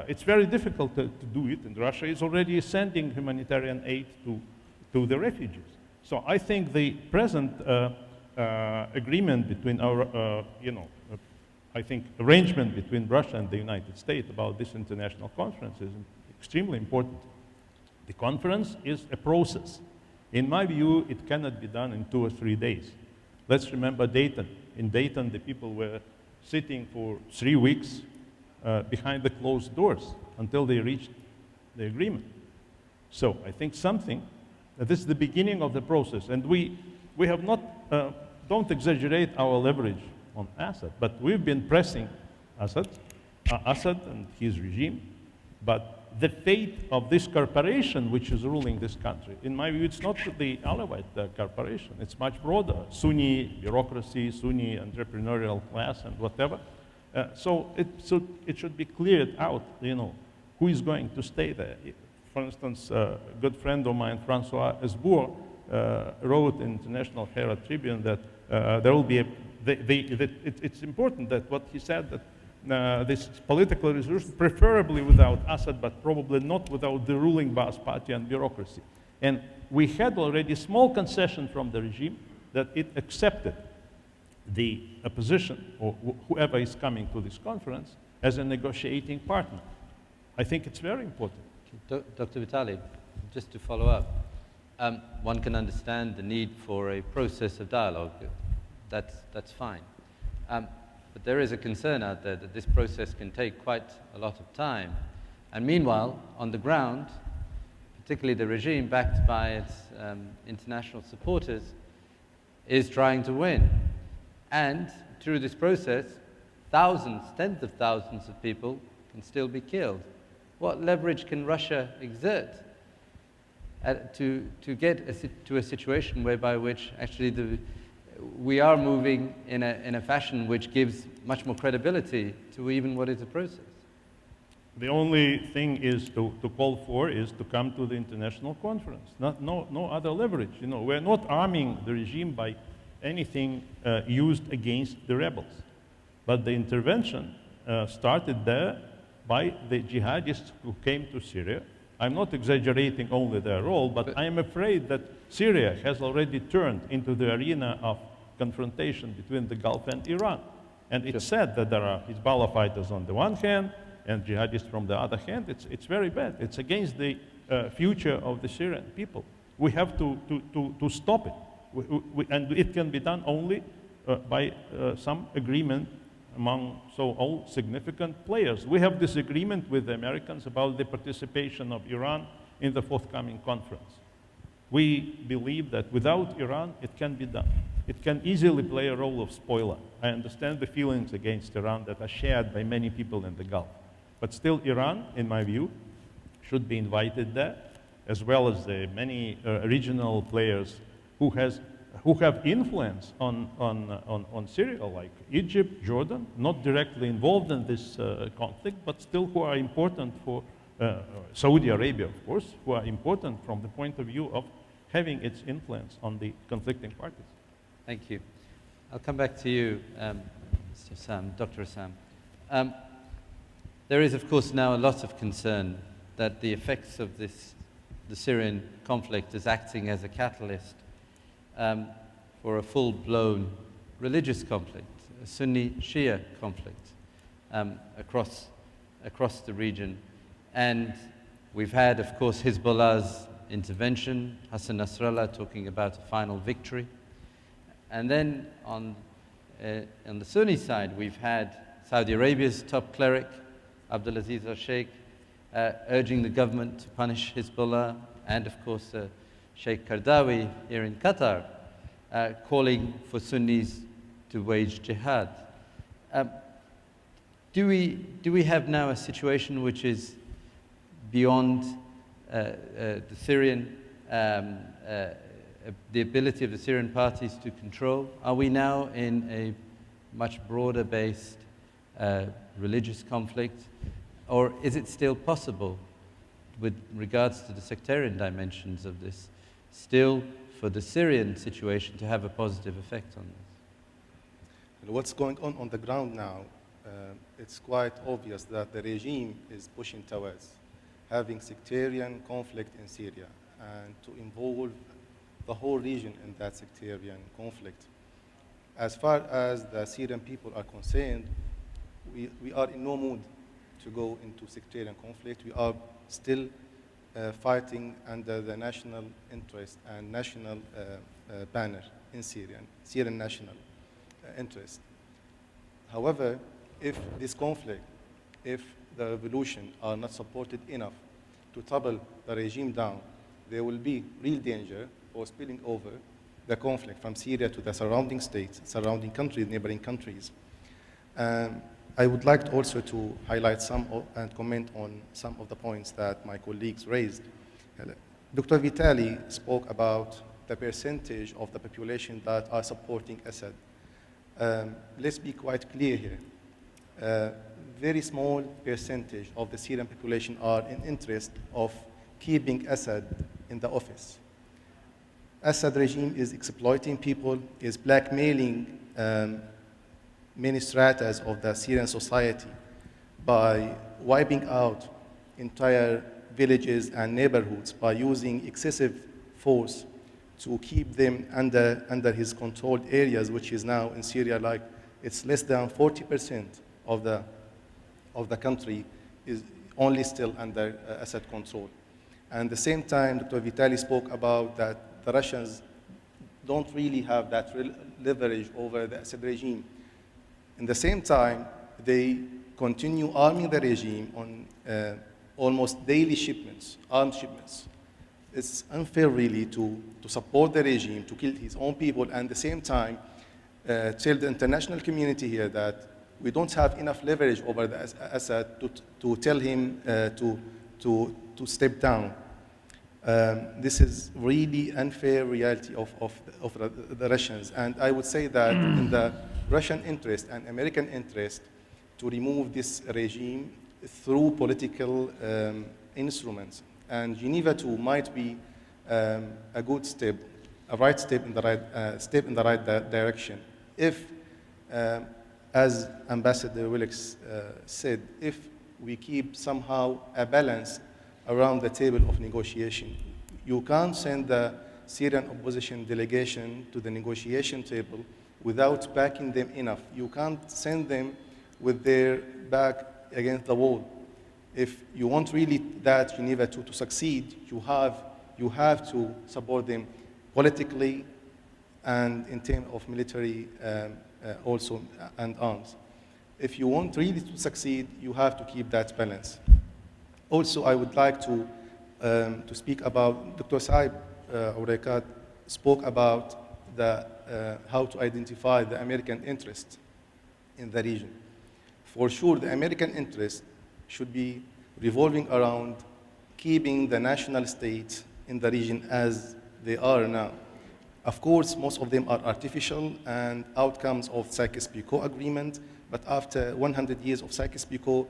It's very difficult to do it, and Russia is already sending humanitarian aid to the refugees. So I think the present agreement between our, I think arrangement between Russia and the United States about this international conference is extremely important. The conference is a process. In my view, it cannot be done in 2 or 3 days. Let's remember Dayton. In Dayton, the people were sitting for 3 weeks behind the closed doors until they reached the agreement. So I think this is the beginning of the process. And we have not, don't exaggerate our leverage on Assad, but we've been pressing Assad and his regime. But the fate of this corporation which is ruling this country, in my view, it's not the Alawite corporation. It's much broader. Sunni bureaucracy, Sunni entrepreneurial class, and whatever. So it should be cleared out, who is going to stay there. For instance, a good friend of mine, Francois Esbour, wrote in International Herald Tribune that there will be it's important that what he said, that this political resolution, preferably without Assad, but probably not without the ruling Ba'ath Party and bureaucracy. And we had already small concession from the regime that it accepted the opposition, or whoever is coming to this conference, as a negotiating partner. I think it's very important. Dr. Vitali, just to follow up, one can understand the need for a process of dialogue. That's fine. But there is a concern out there that this process can take quite a lot of time. And meanwhile, on the ground, particularly the regime backed by its international supporters, is trying to win. And through this process, thousands, tens of thousands of people can still be killed. What leverage can Russia exert to get to a situation whereby which actually we are moving in a fashion which gives much more credibility to even what is a process? The only thing is to call for is to come to the international conference. No other leverage. We're not arming the regime by anything used against the rebels. But the intervention started there by the jihadists who came to Syria. I'm not exaggerating only their role, but I am afraid that Syria has already turned into the arena of confrontation between the Gulf and Iran. And it's said that there are Hezbollah fighters on the one hand and jihadists from the other hand. It's very bad. It's against the future of the Syrian people. We have to stop it. And it can be done only by some agreement among all significant players. We have this agreement with the Americans about the participation of Iran in the forthcoming conference. We believe that without Iran, it can be done. It can easily play a role of spoiler. I understand the feelings against Iran that are shared by many people in the Gulf. But still, Iran, in my view, should be invited there, as well as the many regional players who have influence on Syria, like Egypt, Jordan, not directly involved in this conflict, but still who are important for Saudi Arabia, of course, who are important from the point of view of having its influence on the conflicting parties. Thank you. I'll come back to you, Mr. Sam, Dr. Sam. There is, of course, now a lot of concern that the effects of this the Syrian conflict as acting as a catalyst for a full-blown religious conflict, a Sunni-Shia conflict across the region. And we've had, of course, Hezbollah's intervention, Hassan Nasrallah talking about a final victory. And then on the Sunni side, we've had Saudi Arabia's top cleric, Abdulaziz al-Sheikh, urging the government to punish Hezbollah, and of course Sheikh Qardawi here in Qatar, calling for Sunnis to wage jihad. Do we have now a situation which is beyond the Syrian, the ability of the Syrian parties to control? Are we now in a much broader based religious conflict, or is it still possible, with regards to the sectarian dimensions of this, still for the Syrian situation to have a positive effect on this? What's going on the ground now, it's quite obvious that the regime is pushing towards having sectarian conflict in Syria and to involve the whole region in that sectarian conflict. As far as the Syrian people are concerned, we are in no mood to go into sectarian conflict. We are still fighting under the national interest and national banner in Syrian national interest. However, if this conflict, if the revolution are not supported enough to topple the regime down, there will be real danger for spilling over the conflict from Syria to the surrounding states, surrounding countries, neighboring countries. I would like also to highlight and comment on some of the points that my colleagues raised. Dr. Vitali spoke about the percentage of the population that are supporting Assad. Let's be quite clear here. Very small percentage of the Syrian population are in interest of keeping Assad in the office. Assad regime is exploiting people, is blackmailing many stratas of the Syrian society by wiping out entire villages and neighborhoods, by using excessive force to keep them under his controlled areas, which is now in Syria, like it's less than 40% of the country is only still under Assad control. And at the same time, Dr. Vitali spoke about that the Russians don't really have that leverage over the Assad regime. At the same time, they continue arming the regime on almost daily armed shipments. It's unfair really to support the regime, to kill his own people, and at the same time tell the international community here that we don't have enough leverage over the Assad to tell him to step down. This is really unfair reality of the Russians. And I would say that in the Russian interest and American interest to remove this regime through political instruments. And Geneva too might be a good step, a right step in the right direction. If, as Ambassador Wilkes said, if we keep somehow a balance around the table of negotiation. You can't send the Syrian opposition delegation to the negotiation table without backing them enough. You can't send them with their back against the wall. If you want really that Geneva to succeed, you have to support them politically and in terms of military also and arms. If you want really to succeed, you have to keep that balance. Also, I would like to speak about, Dr. Saib Urekat spoke about how to identify the American interest in the region. For sure, the American interest should be revolving around keeping the national states in the region as they are now. Of course, most of them are artificial and outcomes of Sykes-Picot Agreement, but after 100 years of Sykes-Picot,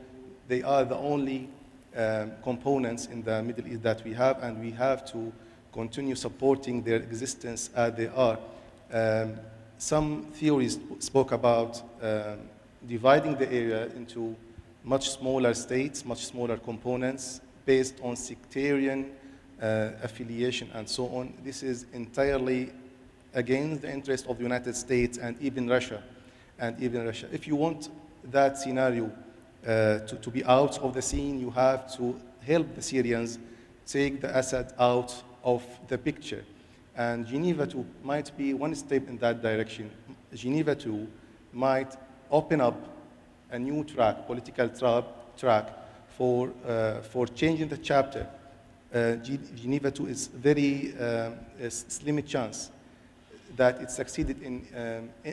they are the only components in the Middle East that we have, and we have to continue supporting their existence as they are. Some theories spoke about dividing the area into much smaller states, much smaller components based on sectarian affiliation, and so on. This is entirely against the interest of the United States and even Russia. If you want that scenario to be out of the scene, you have to help the Syrians take the Assad out of the picture. And Geneva 2 might be one step in that direction. Geneva 2 might open up a new track, political track for changing the chapter. Geneva 2 is very slim chance that it succeeded in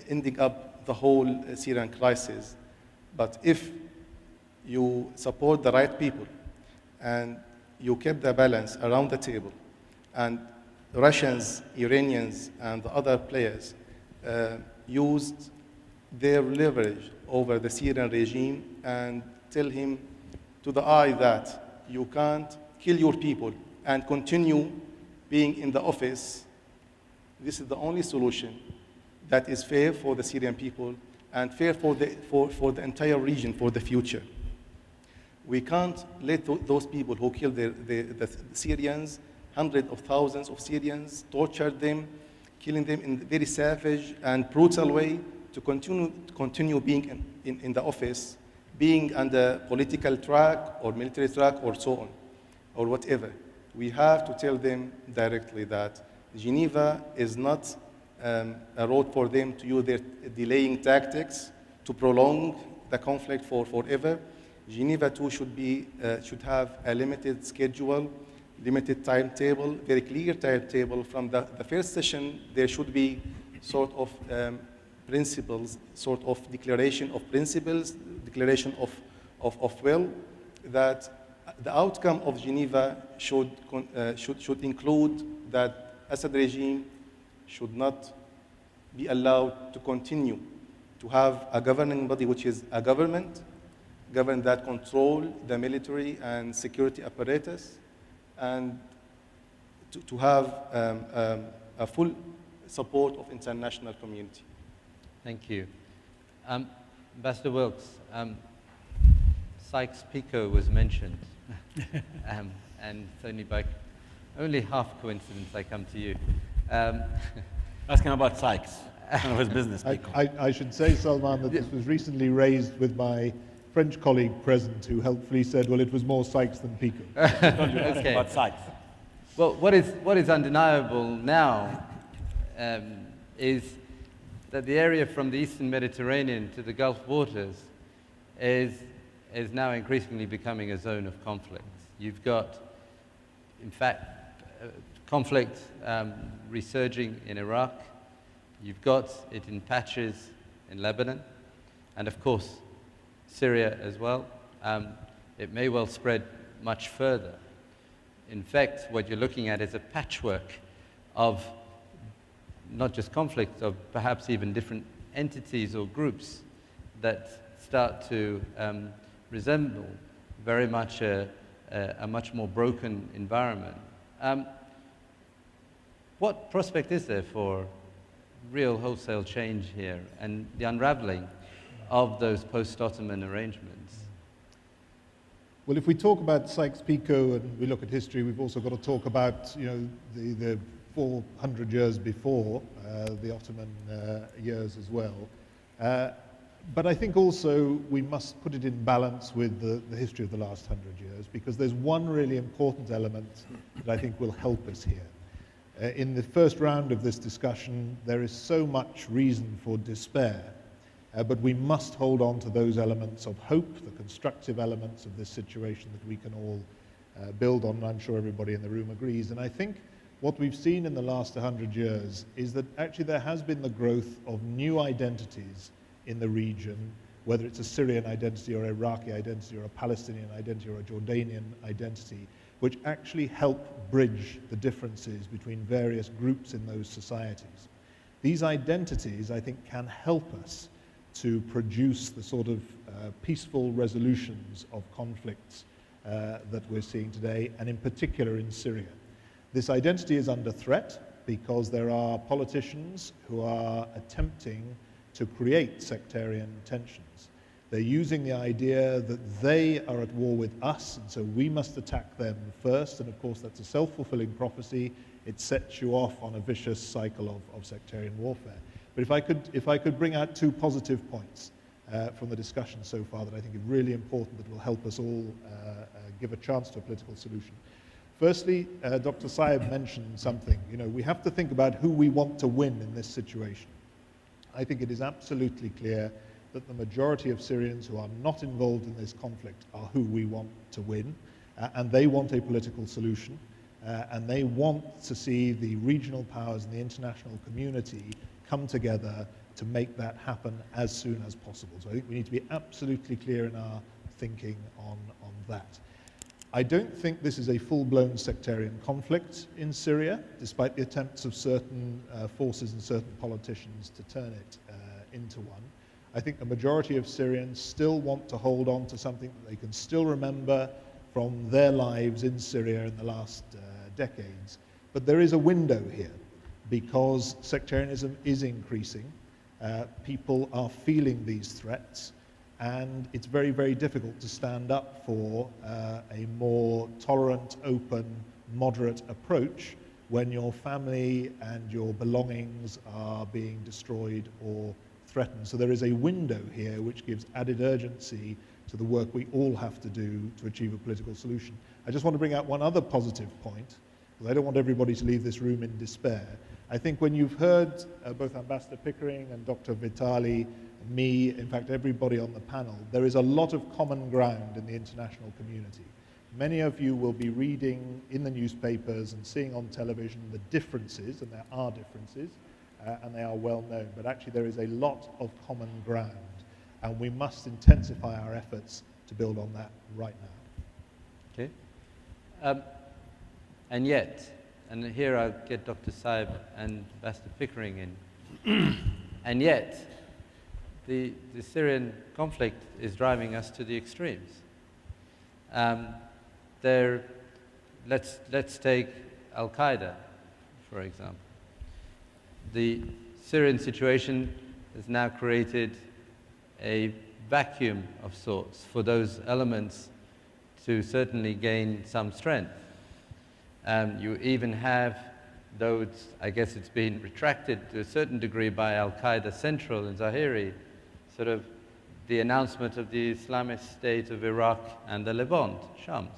ending up the whole Syrian crisis. But if you support the right people and you keep the balance around the table, and Russians, Iranians, and the other players used their leverage over the Syrian regime and tell him to the eye that you can't kill your people and continue being in the office, this is the only solution that is fair for the Syrian people and fair for the entire region for the future. We can't let those people who killed the Syrians, hundreds of thousands of Syrians, tortured them, killing them in a very savage and brutal way, to continue being in the office, being on the political track or military track or so on, or whatever. We have to tell them directly that Geneva is not a road for them to use their delaying tactics to prolong the conflict for forever. Geneva 2 should have a limited schedule, limited timetable, very clear timetable. From the first session, there should be sort of principles, sort of declaration of principles, declaration of will, that the outcome of Geneva should include that Assad regime should not be allowed to continue to have a governing body which is a government that control the military and security apparatus, and to have a full support of international community. Thank you. Ambassador Wilkes, Sykes-Picot was mentioned, and it's only half coincidence I come to you. Ask him about Sykes, none of his business. I should say, Salman, that this was recently raised with my French colleague present, who helpfully said, well, it was more Sykes than Picot. Okay. About Sykes. Well, what is undeniable now is that the area from the Eastern Mediterranean to the Gulf waters is now increasingly becoming a zone of conflict. You've got, in fact, conflict resurging in Iraq. You've got it in patches in Lebanon, and of course, Syria as well. It may well spread much further. In fact, what you're looking at is a patchwork of not just conflict, of perhaps even different entities or groups that start to resemble very much a much more broken environment. What prospect is there for real wholesale change here and the unraveling of those post-Ottoman arrangements? Well, if we talk about Sykes-Picot and we look at history, we've also got to talk about, the 400 years before the Ottoman years as well. But I think also we must put it in balance with the history of the last 100 years, because there's one really important element that I think will help us here. In the first round of this discussion, there is so much reason for despair, but we must hold on to those elements of hope, the constructive elements of this situation that we can all build on, and I'm sure everybody in the room agrees. And I think what we've seen in the last 100 years is that actually there has been the growth of new identities in the region, whether it's a Syrian identity or Iraqi identity or a Palestinian identity or a Jordanian identity, which actually help bridge the differences between various groups in those societies. These identities, I think, can help us to produce the sort of peaceful resolutions of conflicts that we're seeing today, and in particular in Syria. This identity is under threat because there are politicians who are attempting to create sectarian tensions. They're using the idea that they are at war with us, and so we must attack them first. And of course, that's a self-fulfilling prophecy. It sets you off on a vicious cycle of sectarian warfare. But if I could bring out two positive points from the discussion so far that I think are really important, that will help us all give a chance to a political solution. Firstly, Dr. Saeb mentioned something. You know, we have to think about who we want to win in this situation. I think it is absolutely clear that the majority of Syrians who are not involved in this conflict are who we want to win, and they want a political solution, and they want to see the regional powers and the international community come together to make that happen as soon as possible. So I think we need to be absolutely clear in our thinking on that. I don't think this is a full-blown sectarian conflict in Syria, despite the attempts of certain forces and certain politicians to turn it into one. I think the majority of Syrians still want to hold on to something that they can still remember from their lives in Syria in the last decades. But there is a window here, because sectarianism is increasing. People are feeling these threats, and it's very, very difficult to stand up for a more tolerant, open, moderate approach when your family and your belongings are being destroyed or threatened. So there is a window here which gives added urgency to the work we all have to do to achieve a political solution. I just want to bring out one other positive point, because I don't want everybody to leave this room in despair. I think when you've heard both Ambassador Pickering and Dr. Vitali, me, in fact everybody on the panel, there is a lot of common ground in the international community. Many of you will be reading in the newspapers and seeing on television the differences, and there are differences, and they are well known, but actually there is a lot of common ground, and we must intensify our efforts to build on that right now. Okay. And yet, and here I'll get Dr. Saeb and Ambassador Pickering in, and yet the Syrian conflict is driving us to the extremes. Let's take Al-Qaeda, for example. The Syrian situation has now created a vacuum of sorts for those elements to certainly gain some strength. You even have those, I guess it's been retracted to a certain degree by Al-Qaeda Central in Zahiri, sort of the announcement of the Islamist State of Iraq and the Levant, Shams.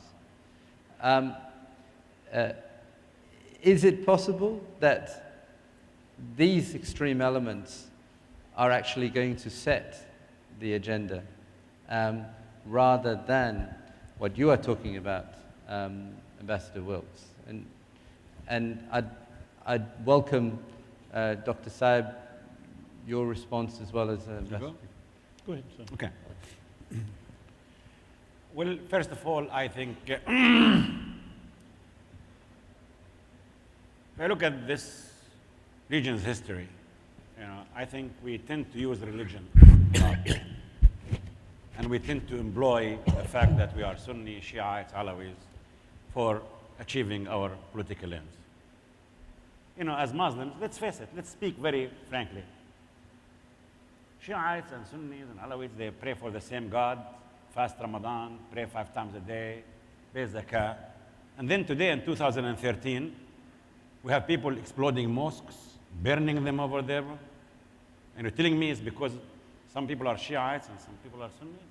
Is it possible that these extreme elements are actually going to set the agenda rather than what you are talking about, Ambassador Wilkes? And I'd welcome, Dr. Saeb, your response as well as Ambassador. Go ahead, sir. Okay. Well, first of all, I think if I look at this region's history, I think we tend to use religion a lot. And we tend to employ the fact that we are Sunni, Shiites, Alawis for achieving our political ends. As Muslims, let's face it, let's speak very frankly. Shiites and Sunnis and Alawis, they pray for the same God, fast Ramadan, pray 5 times a day, pay zakah. And then today in 2013, we have people exploding mosques, burning them over there. And you're telling me it's because some people are Shiites and some people are Sunnis?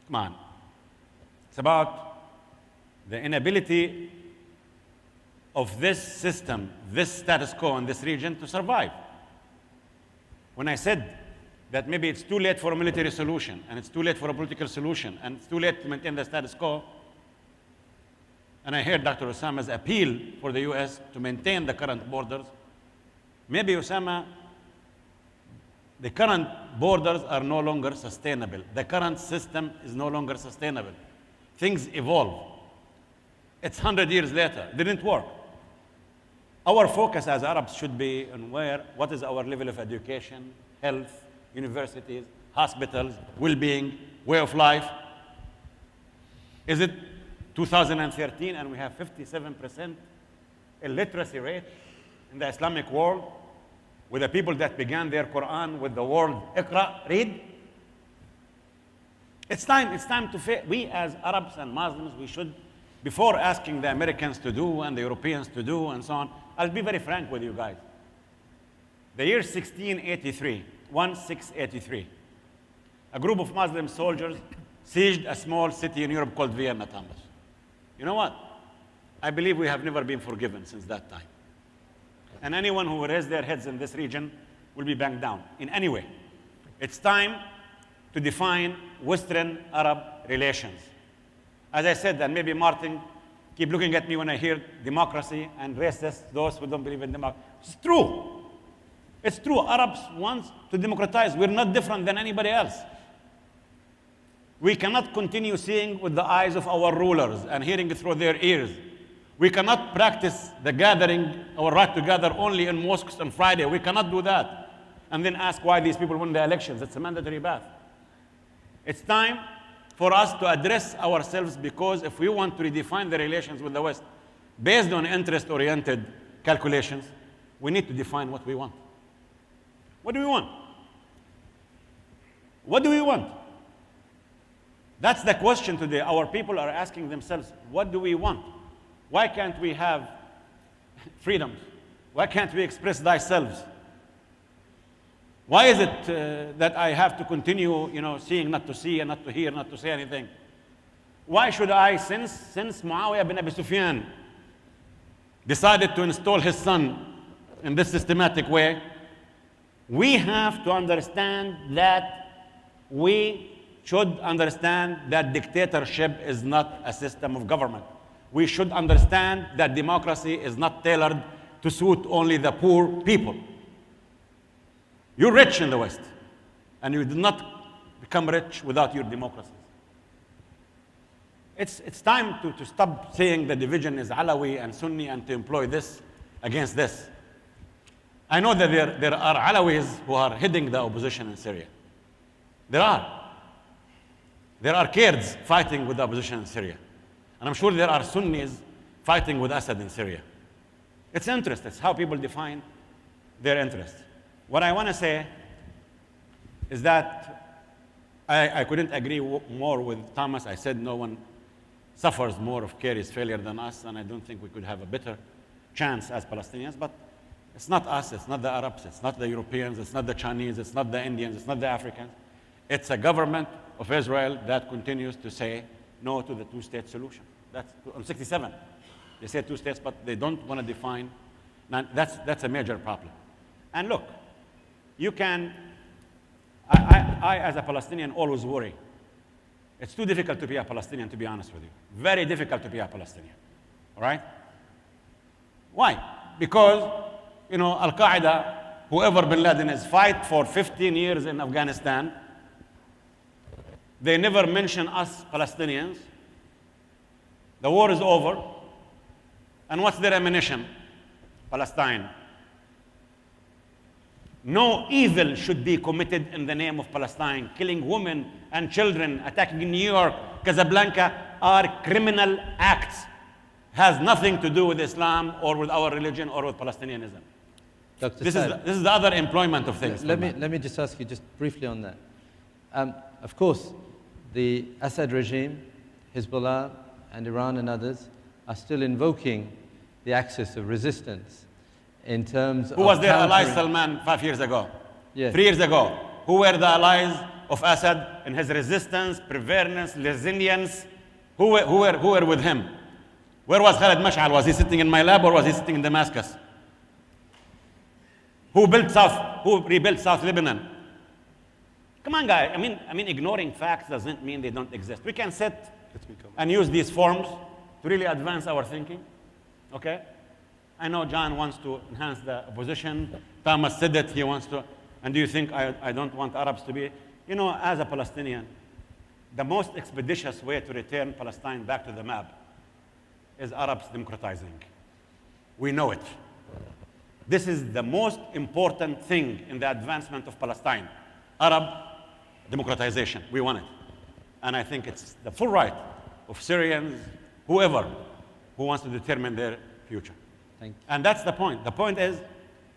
Come on. It's about the inability of this system, this status quo in this region to survive. When I said that maybe it's too late for a military solution, and it's too late for a political solution, and it's too late to maintain the status quo, and I heard Dr. Osama's appeal for the US to maintain the current borders, maybe Osama, the current borders are no longer sustainable. The current system is no longer sustainable. Things evolve. It's 100 years later. It didn't work. Our focus as Arabs should be on what is our level of education, health, universities, hospitals, well-being, way of life. Is it 2013 and we have 57% illiteracy rate in the Islamic world, with the people that began their Quran with the word Iqra, read? It's time to we as Arabs and Muslims, we should, before asking the Americans to do and the Europeans to do and so on, I'll be very frank with you guys. The year 1683, 1683, a group of Muslim soldiers sieged a small city in Europe called Vienna, Thomas. You know what? I believe we have never been forgiven since that time. And anyone who raised their heads in this region will be banged down in any way. It's time to define Western Arab relations. As I said, and maybe Martin, keep looking at me when I hear democracy and racists, those who don't believe in democracy. It's true. It's true. Arabs want to democratize. We're not different than anybody else. We cannot continue seeing with the eyes of our rulers and hearing through their ears. We cannot practice the gathering, our right to gather only in mosques on Friday. We cannot do that. And then ask why these people win the elections. It's a mandatory bath. It's time for us to address ourselves, because if we want to redefine the relations with the West based on interest-oriented calculations, we need to define what we want. What do we want? What do we want? That's the question today. Our people are asking themselves, what do we want? Why can't we have freedoms? Why can't we express thyself? Why is it that I have to continue, seeing not to see and not to hear, not to say anything? Why should I, since Muawiyah bin Abi Sufyan decided to install his son in this systematic way, we have to understand that we should understand that dictatorship is not a system of government. We should understand that democracy is not tailored to suit only the poor people. You're rich in the West, and you did not become rich without your democracies. It's time to stop saying the division is Alawi and Sunni and to employ this against this. I know that there are Alawis who are heading the opposition in Syria. There are Kurds fighting with the opposition in Syria. And I'm sure there are Sunnis fighting with Assad in Syria. It's interest. It's how people define their interest. What I want to say is that I couldn't agree more with Thomas. I said no one suffers more of Kerry's failure than us, and I don't think we could have a better chance as Palestinians. But it's not us, it's not the Arabs, it's not the Europeans, it's not the Chinese, it's not the Indians, it's not the Africans. It's a government of Israel that continues to say no to the two-state solution. That's on 67. They say two states, but they don't want to define. That's a major problem. And look, you can, I as a Palestinian always worry. It's too difficult to be a Palestinian, to be honest with you. Very difficult to be a Palestinian, all right? Why? Because, Al-Qaeda, whoever bin Laden is, fight for 15 years in Afghanistan. They never mention us Palestinians. The war is over. And what's their ammunition? Palestine. No evil should be committed in the name of Palestine. Killing women and children, attacking New York, Casablanca are criminal acts. Has nothing to do with Islam or with our religion or with Palestinianism. Dr. This Saad, is the other employment of things. let me just ask you just briefly on that. Of course, the Assad regime, Hezbollah, and Iran and others are still invoking the axis of resistance in terms of Who was their ally, countering- Salman, 5 years ago? Yes. 3 years ago? Who were the allies of Assad in his resistance, perseverance, resilience? Who were with him? Where was Khalid Mash'al? Was he sitting in my lab or was he sitting in Damascus? Who rebuilt South Lebanon? Come on, guys. I mean, ignoring facts doesn't mean they don't exist. We can sit and use these forms to really advance our thinking. Okay? I know John wants to enhance the opposition. Thomas said that he wants to. And do you think I don't want Arabs to be? As a Palestinian, the most expeditious way to return Palestine back to the map is Arabs democratizing. We know it. This is the most important thing in the advancement of Palestine. Arab democratization. We want it. And I think it's the full right of Syrians, whoever, who wants to determine their future. Thank you. And that's the point. The point is,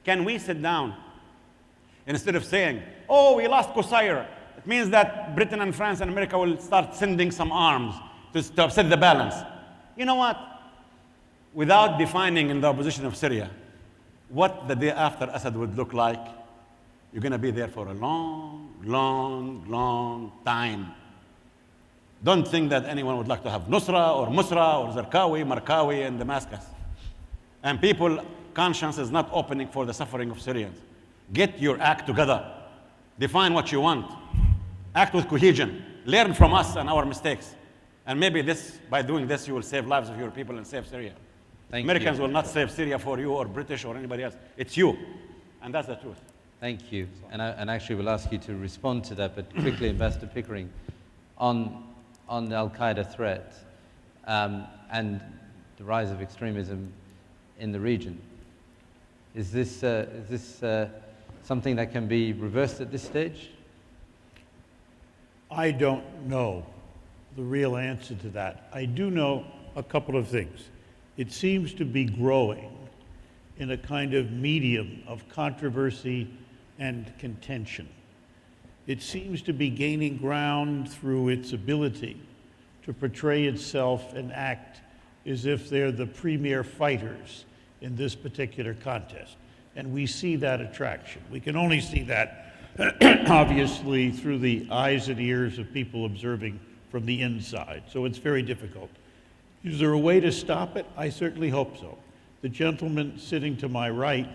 can we sit down instead of saying, oh, we lost Qusayr, It means that Britain and France and America will start sending some arms to upset the balance. You know what? Without defining in the opposition of Syria what the day after Assad would look like, you're going to be there for a long, long, long time. Don't think that anyone would like to have Nusra or Musra or Zarqawi, Markawi in Damascus. And people, conscience is not opening for the suffering of Syrians. Get your act together. Define what you want. Act with cohesion. Learn from us and our mistakes. And maybe by doing this, you will save lives of your people and save Syria. Americans will not save Syria for you or British or anybody else. It's you. And that's the truth. Thank you. And actually we'll ask you to respond to that, but quickly, Ambassador Pickering, on the Al-Qaeda threat and the rise of extremism in the region. Is this something that can be reversed at this stage? I don't know the real answer to that. I do know a couple of things. It seems to be growing in a kind of medium of controversy and contention. It seems to be gaining ground through its ability to portray itself and act as if they're the premier fighters in this particular contest. And we see that attraction. We can only see that, obviously, through the eyes and ears of people observing from the inside. So it's very difficult. Is there a way to stop it? I certainly hope so. The gentleman sitting to my right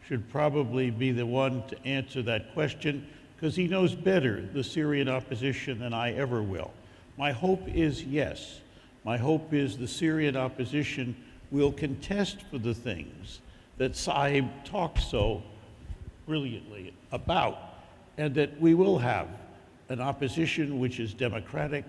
should probably be the one to answer that question, because he knows better the Syrian opposition than I ever will. My hope is yes. My hope is the Syrian opposition will contest for the things that Saib talks so brilliantly about, and that we will have an opposition which is democratic,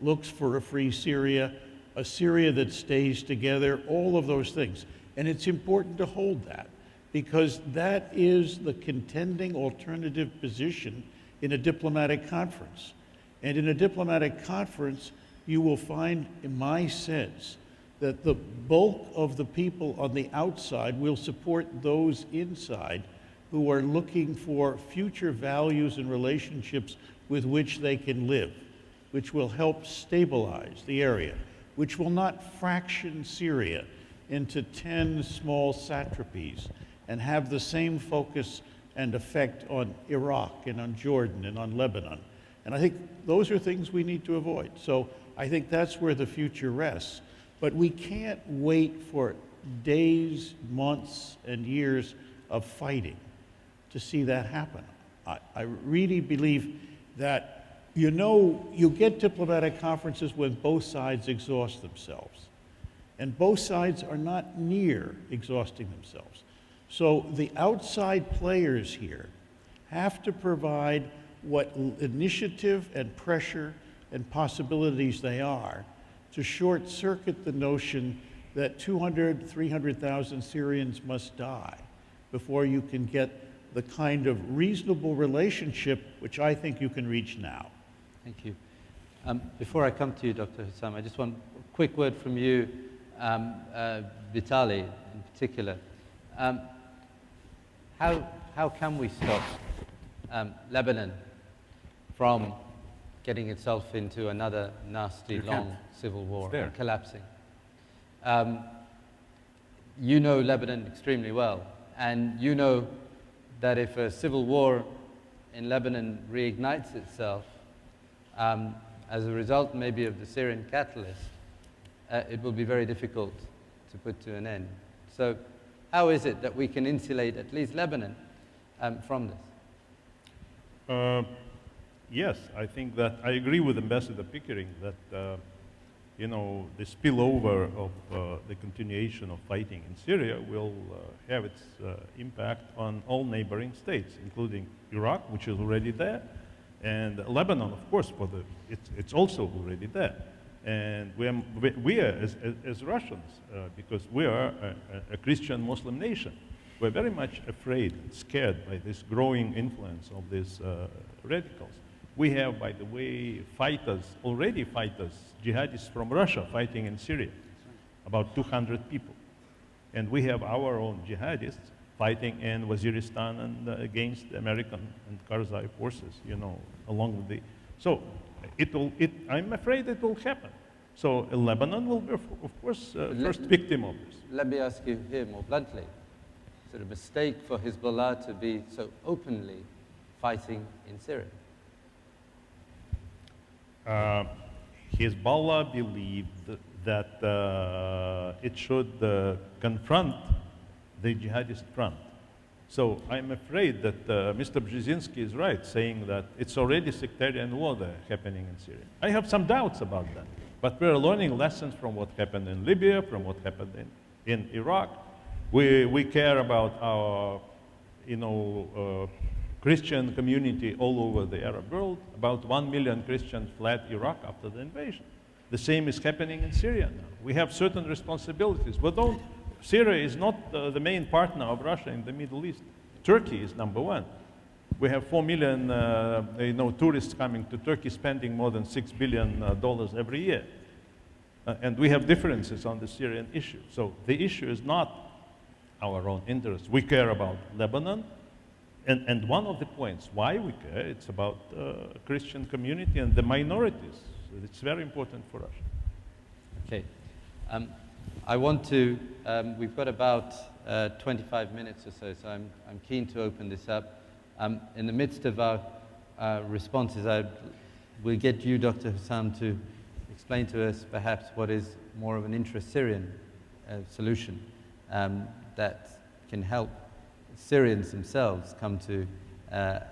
looks for a free Syria, a Syria that stays together, all of those things. And it's important to hold that, because that is the contending alternative position in a diplomatic conference. And in a diplomatic conference, you will find, in my sense, that the bulk of the people on the outside will support those inside who are looking for future values and relationships with which they can live, which will help stabilize the area, which will not fraction Syria into 10 small satrapies and have the same focus and effect on Iraq and on Jordan and on Lebanon. And I think those are things we need to avoid. So I think that's where the future rests. But we can't wait for days, months, and years of fighting to see that happen. I really believe that, you get diplomatic conferences when both sides exhaust themselves. And both sides are not near exhausting themselves. So the outside players here have to provide what initiative and pressure and possibilities they are to short-circuit the notion that 200, 300,000 Syrians must die before you can get the kind of reasonable relationship which I think you can reach now. Thank you. Before I come to you, Dr. Hussam, I just want a quick word from you, Vitaly in particular. How can we stop Lebanon from getting itself into another nasty, long civil war and collapsing? You know Lebanon extremely well, and you know that if a civil war in Lebanon reignites itself, as a result maybe of the Syrian catalyst, it will be very difficult to put to an end. So how is it that we can insulate at least Lebanon from this? Yes, I think that I agree with Ambassador Pickering that the spillover of the continuation of fighting in Syria will have its impact on all neighboring states, including Iraq, which is already there, and Lebanon, of course, it's also already there. And we are as Russians, because we are a Christian Muslim nation, we're very much afraid and scared by this growing influence of these radicals. We have, by the way, already fighters, jihadists from Russia fighting in Syria, about 200 people. And we have our own jihadists fighting in Waziristan and against the American and Karzai forces, you know, along with the. So I'm afraid it will happen. So Lebanon will be, of course, first victim of this. Let me ask you here more bluntly. Is it a mistake for Hezbollah to be so openly fighting in Syria? Hezbollah believed that it should confront the jihadist front. So I'm afraid that Mr. Brzezinski is right, saying that it's already sectarian war there happening in Syria. I have some doubts about that, but we're learning lessons from what happened in Libya, from what happened in Iraq. We care about our, Christian community all over the Arab world. About 1 million Christians fled Iraq after the invasion. The same is happening in Syria now. We have certain responsibilities. Syria is not the main partner of Russia in the Middle East. Turkey is number one. We have 4 million tourists coming to Turkey, spending more than $6 billion every year. And we have differences on the Syrian issue. So the issue is not our own interests. We care about Lebanon. And one of the points why we care, it's about Christian community and the minorities. It's very important for us. Okay. I want to, we've got about 25 minutes or so I'm keen to open this up. In the midst of our responses, we'll get you, Dr. Hussam, to explain to us perhaps what is more of an intra-Syrian solution that can help Syrians themselves come to a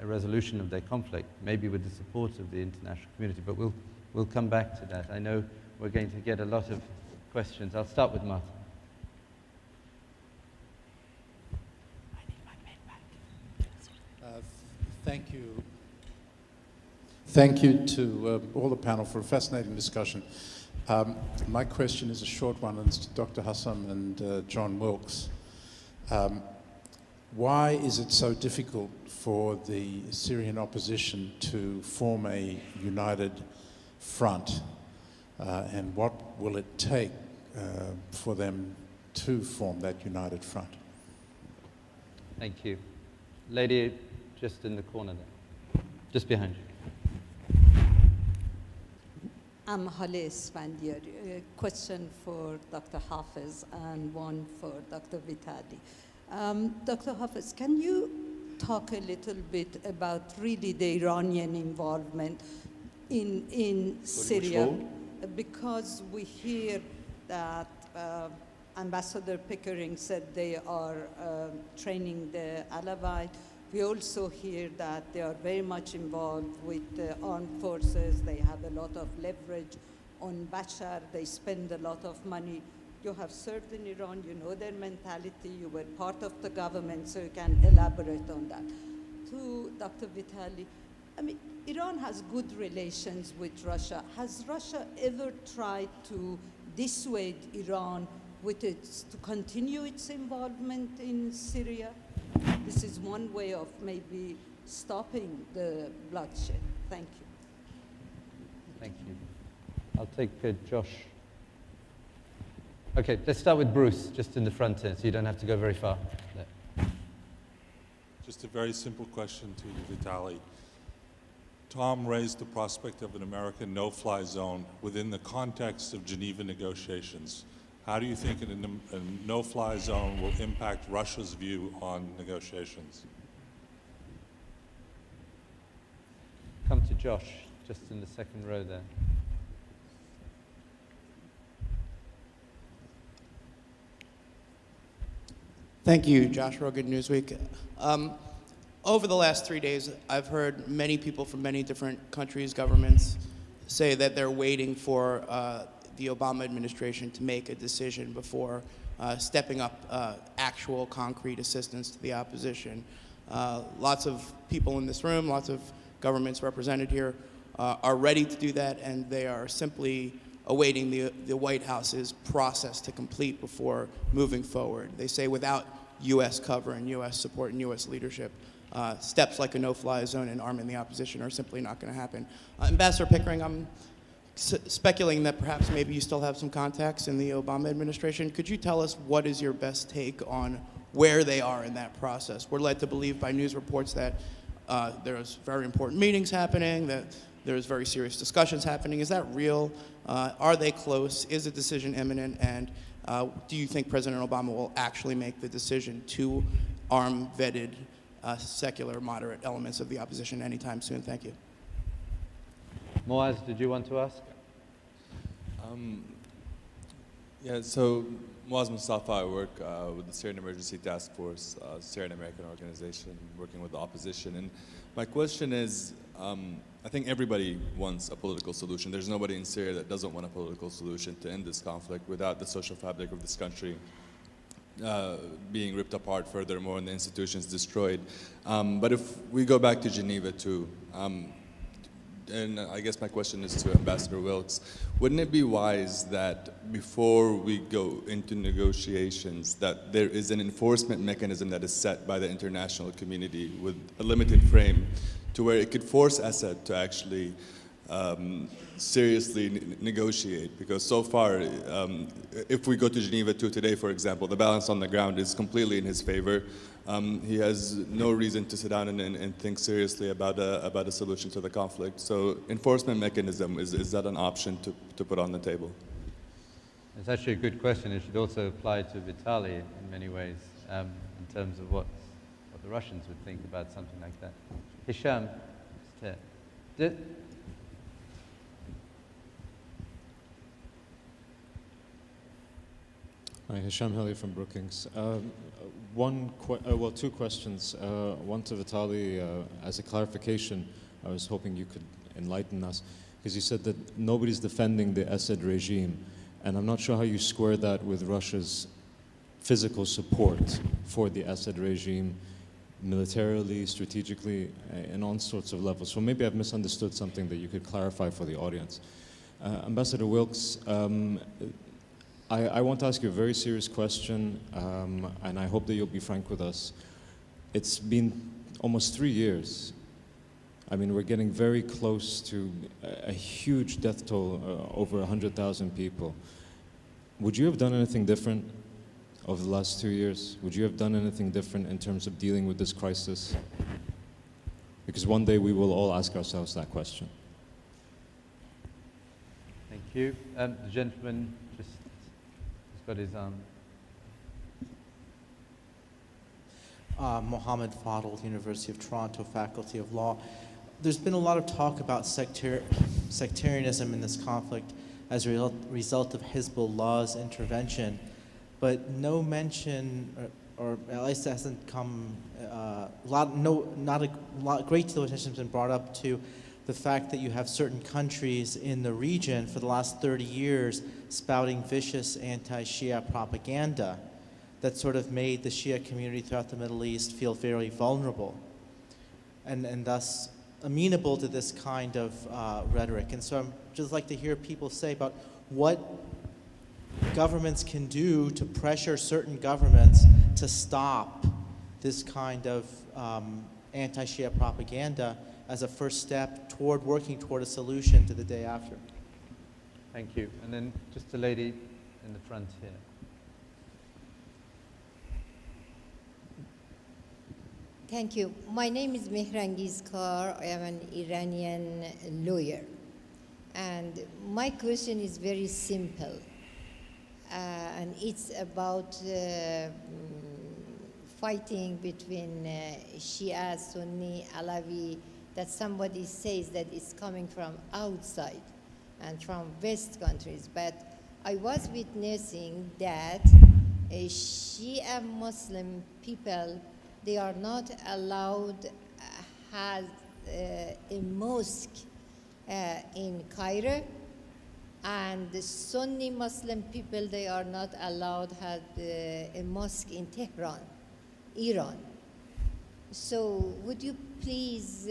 resolution of their conflict, maybe with the support of the international community, but we'll come back to that. I know we're going to get a lot of questions. I'll start with Martin. Thank you. Thank you to all the panel for a fascinating discussion. My question is a short one, and it's to Dr. Hussam and John Wilkes. Why is it so difficult for the Syrian opposition to form a united front? And what will it take for them to form that united front? Thank you. Lady just in the corner there, just behind you. I'm Hale Svandier. A question for Dr. Hafiz and one for Dr. Vitali. Dr. Hafiz, can you talk a little bit about really the Iranian involvement in Syria? Because we hear that Ambassador Pickering said they are training the Alawite. We also hear that they are very much involved with the armed forces. They have a lot of leverage on Bashar. They spend a lot of money. You have served in Iran. You know their mentality. You were part of the government, so you can elaborate on that. To Dr. Vitali, I mean, Iran has good relations with Russia. Has Russia ever tried to dissuade Iran to continue its involvement in Syria? This is one way of maybe stopping the bloodshed. Thank you. Thank you. I'll take Josh. Okay, let's start with Bruce, just in the front here, so you don't have to go very far. There. Just a very simple question to you, Vitali. Tom raised the prospect of an American no-fly zone within the context of Geneva negotiations. How do you think a no-fly zone will impact Russia's view on negotiations? Come to Josh, just in the second row there. Thank you, Josh Rogan, Newsweek. Over the last 3 days, I've heard many people from many different countries, governments, say that they're waiting for the Obama administration to make a decision before stepping up actual concrete assistance to the opposition. Lots of people in this room, lots of governments represented here are ready to do that, and they are simply awaiting the White House's process to complete before moving forward. They say without U.S. cover and U.S. support and U.S. leadership, steps like a no-fly zone and arming the opposition are simply not going to happen. Ambassador Pickering, I'm speculating that perhaps maybe you still have some contacts in the Obama administration. Could you tell us what is your best take on where they are in that process. We're led to believe by news reports that there's very important meetings happening, that there's very serious discussions happening. Is that real? Are they close? Is a decision imminent? And do you think President Obama will actually make the decision to arm vetted secular moderate elements of the opposition anytime soon? Thank you. Moaz, did you want to ask? Yeah, so Moaz Mustafa, I work with the Syrian Emergency Task Force, Syrian American organization, working with the opposition. And my question is, I think everybody wants a political solution. There's nobody in Syria that doesn't want a political solution to end this conflict without the social fabric of this country being ripped apart furthermore and the institutions destroyed. But if we go back to Geneva too, and I guess my question is to Ambassador Wilkes, wouldn't it be wise that before we go into negotiations that there is an enforcement mechanism that is set by the international community with a limited frame to where it could force Assad to actually seriously negotiate? Because so far, if we go to Geneva 2 today, for example, the balance on the ground is completely in his favor. He has no reason to sit down and think seriously about a solution to the conflict. So enforcement mechanism, is that an option to put on the table? It's actually a good question. It should also apply to Vitaly in many ways, in terms of what the Russians would think about something like that. Hisham, just here. Hi, Hisham Heli from Brookings. Two questions. One to Vitaly, as a clarification, I was hoping you could enlighten us, because you said that nobody's defending the Assad regime, and I'm not sure how you square that with Russia's physical support for the Assad regime, militarily, strategically, and on sorts of levels. So maybe I've misunderstood something that you could clarify for the audience. Ambassador Wilkes, I want to ask you a very serious question, and I hope that you'll be frank with us. It's been almost 3 years. I mean, we're getting very close to a huge death toll, over 100,000 people. Would you have done anything different over the last 2 years? Would you have done anything different in terms of dealing with this crisis? Because one day we will all ask ourselves that question. Thank you. The gentleman just got his arm. Mohammed Fadl, University of Toronto, Faculty of Law. There's been a lot of talk about sectarianism in this conflict as a result of Hezbollah's intervention, but no mention, or at least hasn't come, not a great deal of attention has been brought up to the fact that you have certain countries in the region for the last 30 years spouting vicious anti-Shia propaganda that sort of made the Shia community throughout the Middle East feel very vulnerable and thus amenable to this kind of rhetoric. And so I'd just like to hear people say about what governments can do to pressure certain governments to stop this kind of anti-Shia propaganda as a first step toward working toward a solution to the day after. Thank you. And then just a lady in the front here. Thank you. My name is Mehrangiz Kar. I am an Iranian lawyer. And my question is very simple. And it's about fighting between Shia, Sunni, Alawi, that somebody says that it's coming from outside and from West countries. But I was witnessing that Shia Muslim people, they are not allowed have a mosque in Cairo, and the Sunni Muslim people, they are not allowed have a mosque in Tehran, Iran. So would you please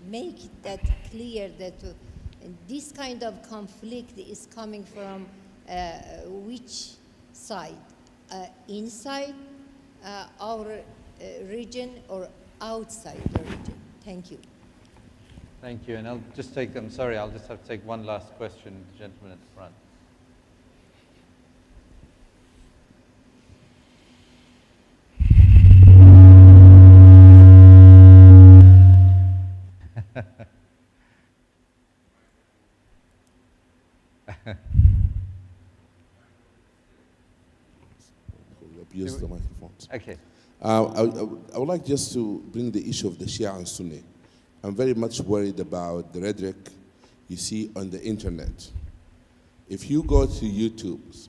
make that clear that this kind of conflict is coming from which side? Inside our region or outside the region? Thank you. Thank you. And I'll just take, I'm sorry, I'll just have to take one last question, the gentleman at the front. Okay. I would like just to bring the issue of the Shia and Sunni. I'm very much worried about the rhetoric you see on the internet. If you go to YouTube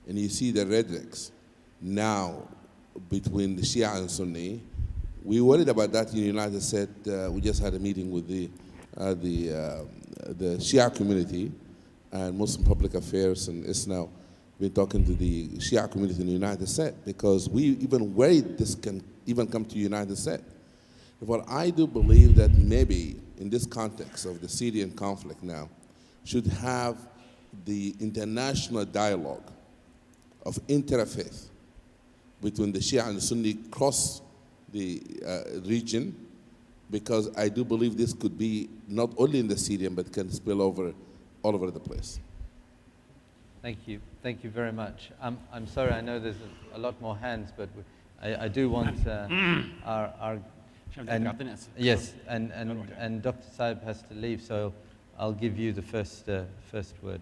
and you see the rhetorics now between the Shia and Sunni, we worried about that in the United States. We just had a meeting with the Shia community and Muslim Public Affairs, and it's now been talking to the Shia community in the United States because we even worried this can even come to the United States. But I do believe that maybe in this context of the Syrian conflict now, should have the international dialogue of interfaith between the Shia and the Sunni cross the region, because I do believe this could be not only in the Syrian, but can spill over all over the place. Thank you. Thank you very much. I'm sorry, I know there's a lot more hands, but I do want our yes, and Dr. Saib has to leave, so I'll give you the first word.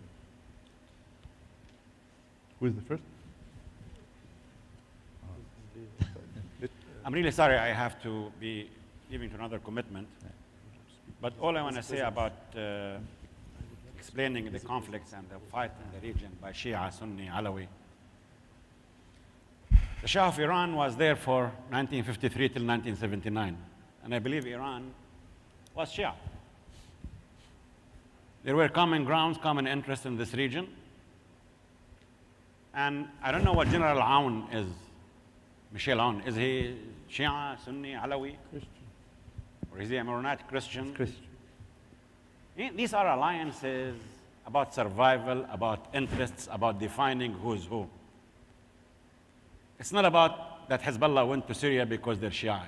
Who is the first? I'm really sorry I have to be leaving to another commitment, but all I want to say about explaining the conflicts and the fight in the region by Shia, Sunni, Alawi. The Shah of Iran was there for 1953 till 1979, and I believe Iran was Shia. There were common grounds, common interests in this region, and I don't know what General Aoun is, Michel Aoun. Is he Shia, Sunni, Alawi? Christian. Or is he a Maronite Christian? Christian. These are alliances about survival, about interests, about defining who's who. It's not about that Hezbollah went to Syria because they're Shia.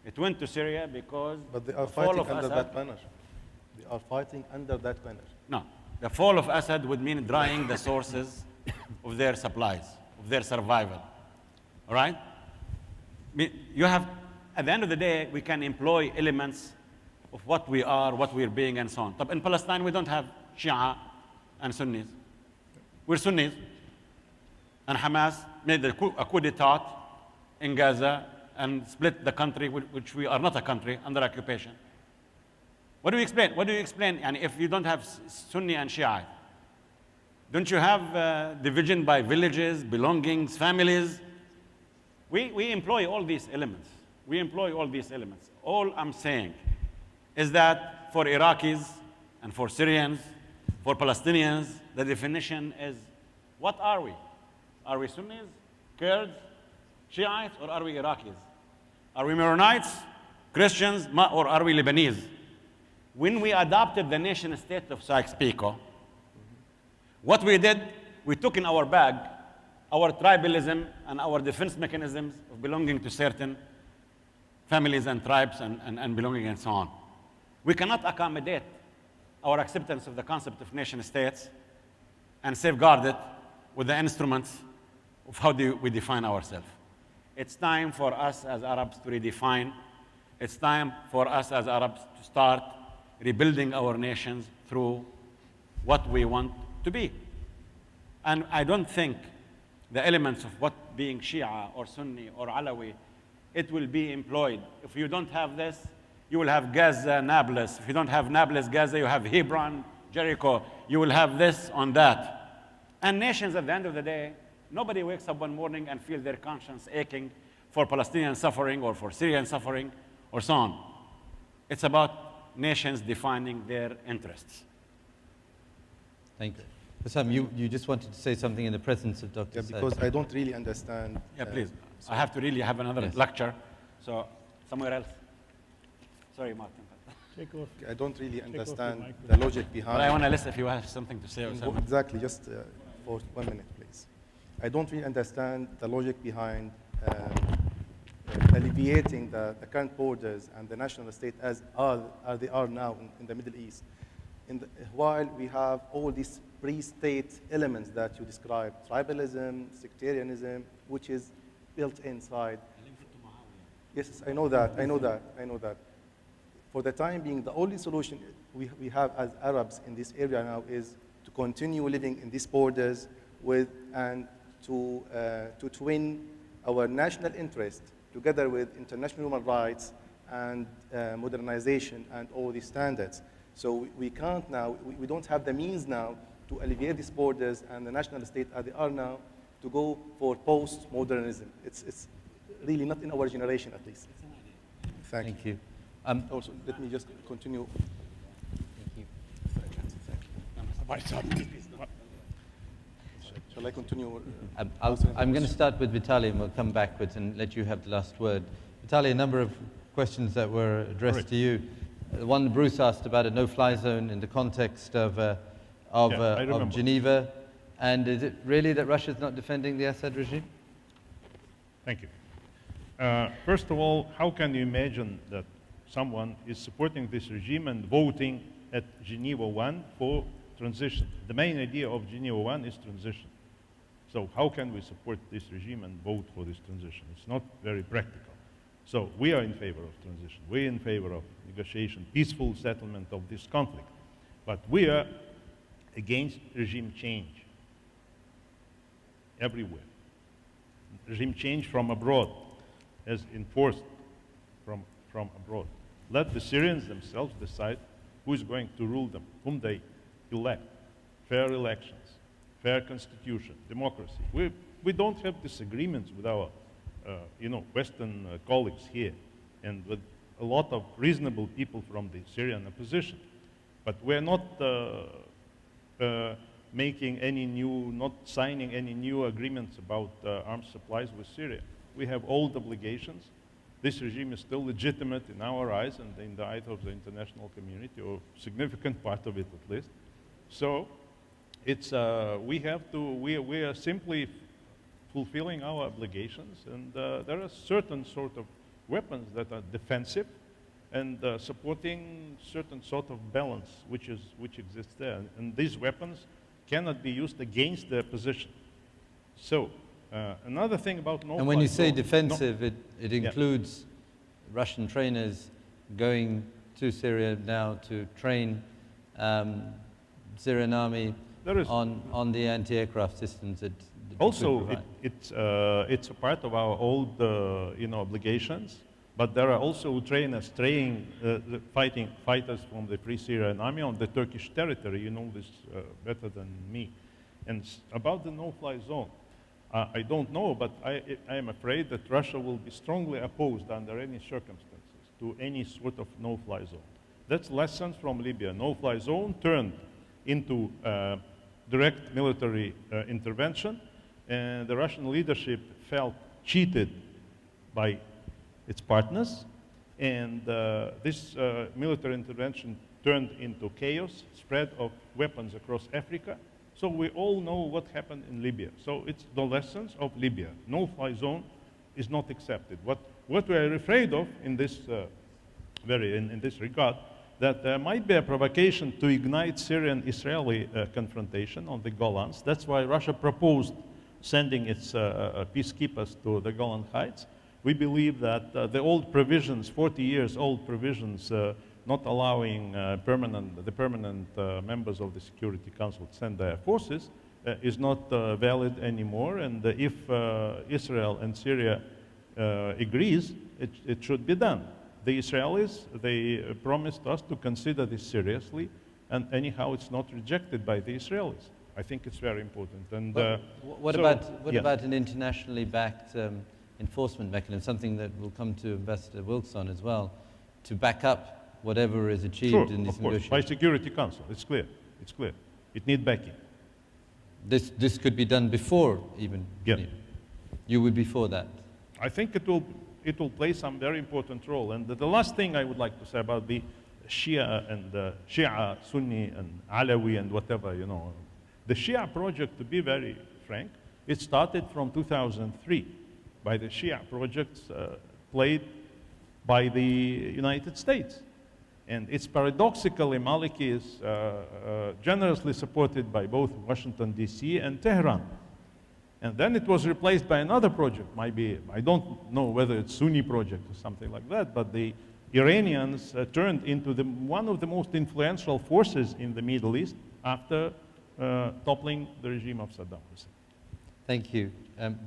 It went to Syria because But they are the fall fighting of under Assad. that banner. They are fighting under that banner. No, the fall of Assad would mean drying the sources of their supplies, of their survival. All right? You have, at the end of the day, we can employ elements of what we are, what we're being, and so on. But in Palestine, we don't have Shia and Sunnis. We're Sunnis. And Hamas made a coup d'etat in Gaza and split the country, which we are not a country, under occupation. What do you explain? What do you explain? And if you don't have Sunni and Shia, don't you have division by villages, belongings, families? We employ all these elements. We employ all these elements. All I'm saying is that for Iraqis and for Syrians, for Palestinians, the definition is, what are we? Are we Sunnis, Kurds, Shiites, or are we Iraqis? Are we Maronites, Christians, or are we Lebanese? When we adopted the nation state of Sykes-Picot, what we did, we took in our bag our tribalism and our defense mechanisms of belonging to certain families and tribes and belonging and so on. We cannot accommodate our acceptance of the concept of nation states and safeguard it with the instruments of how do we define ourselves. It's time for us as Arabs to redefine. It's time for us as Arabs to start rebuilding our nations through what we want to be. And I don't think the elements of what being Shia or Sunni or Alawi, it will be employed. If you don't have this, you will have Gaza, Nablus. If you don't have Nablus, Gaza, you have Hebron, Jericho. You will have this on that. And nations, at the end of the day, nobody wakes up one morning and feels their conscience aching for Palestinian suffering or for Syrian suffering or so on. It's about nations defining their interests. Thank you. Sam, you just wanted to say something in the presence of Dr. Yeah, because I don't really understand. Yeah, please. I have to really have another lecture, so somewhere else. Sorry, Martin. Take off. I don't really Take understand off the logic behind. But I want to listen if you have something to say. Or something. Exactly, just for 1 minute, please. I don't really understand the logic behind alleviating the current borders and the national state as they are now in the Middle East. While we have all these pre-state elements that you described, tribalism, sectarianism, which is built inside. Yes, I know that. For the time being, the only solution we have as Arabs in this area now is to continue living in these borders and to twin our national interest together with international human rights and modernization and all these standards. So we can't now, we don't have the means now to alleviate these borders and the national state as they are now to go for post-modernism. It's really not in our generation at least. Thank you. Also, let me just continue. Shall I continue? I'm going to start with Vitaly and we'll come backwards and let you have the last word. Vitaly, a number of questions that were addressed to you. One Bruce asked about a no-fly zone in the context of Geneva. And is it really that Russia's not defending the Assad regime? Thank you. First of all, how can you imagine that someone is supporting this regime and voting at Geneva 1 for transition? The main idea of Geneva 1 is transition. So how can we support this regime and vote for this transition? It's not very practical. So we are in favor of transition. We're in favor of negotiation, peaceful settlement of this conflict. But we are against regime change everywhere. Regime change from abroad, as enforced from abroad. Let the Syrians themselves decide who is going to rule them, whom they elect. Fair elections, fair constitution, democracy. We don't have disagreements with our Western colleagues here and with a lot of reasonable people from the Syrian opposition. But we're not not signing any new agreements about arms supplies with Syria. We have old obligations. This regime is still legitimate in our eyes and in the eyes of the international community, or a significant part of it at least. So it's, we are simply fulfilling our obligations, and there are certain sort of weapons that are defensive and supporting certain sort of balance which exists there. And these weapons cannot be used against the opposition. So another thing about no-fly zone. And when you say defensive, it includes Russian trainers going to Syria now to train Syrian army on the anti-aircraft systems that also it's a part of our old obligations. But there are also trainers fighting fighters from the Free Syrian Army on the Turkish territory. You know this better than me. And about the no-fly zone, I don't know, but I am afraid that Russia will be strongly opposed under any circumstances to any sort of no-fly zone. That's lessons from Libya. No-fly zone turned into direct military intervention, and the Russian leadership felt cheated by its partners, and this military intervention turned into chaos, spread of weapons across Africa. So we all know what happened in Libya. So it's the lessons of Libya. No-fly zone is not accepted. What we are afraid of in this in this regard, that there might be a provocation to ignite Syrian-Israeli confrontation on the Golans. That's why Russia proposed sending its peacekeepers to the Golan Heights. We believe that the old provisions, 40 years old provisions, not allowing the permanent members of the Security Council to send their forces, is not valid anymore. And if Israel and Syria agrees, it should be done. The Israelis, they promised us to consider this seriously, and anyhow, it's not rejected by the Israelis. I think it's very important. And what about an internationally backed enforcement mechanism, something that will come to Ambassador Wilkes on as well, to back up whatever is achieved in these negotiations? By Security Council, it's clear. It's clear. It needs backing. This could be done before even. Yeah. You would be for that. I think it will play some very important role. And the last thing I would like to say about the Shia and Shia, Sunni, and Alawi, and whatever, you know, the Shia project, to be very frank, it started from 2003 by the Shia projects played by the United States. And it's paradoxically, Maliki is generously supported by both Washington, D.C. and Tehran. And then it was replaced by another project, maybe, I don't know whether it's Sunni project or something like that, but the Iranians turned into one of the most influential forces in the Middle East after toppling the regime of Saddam Hussein. Thank you.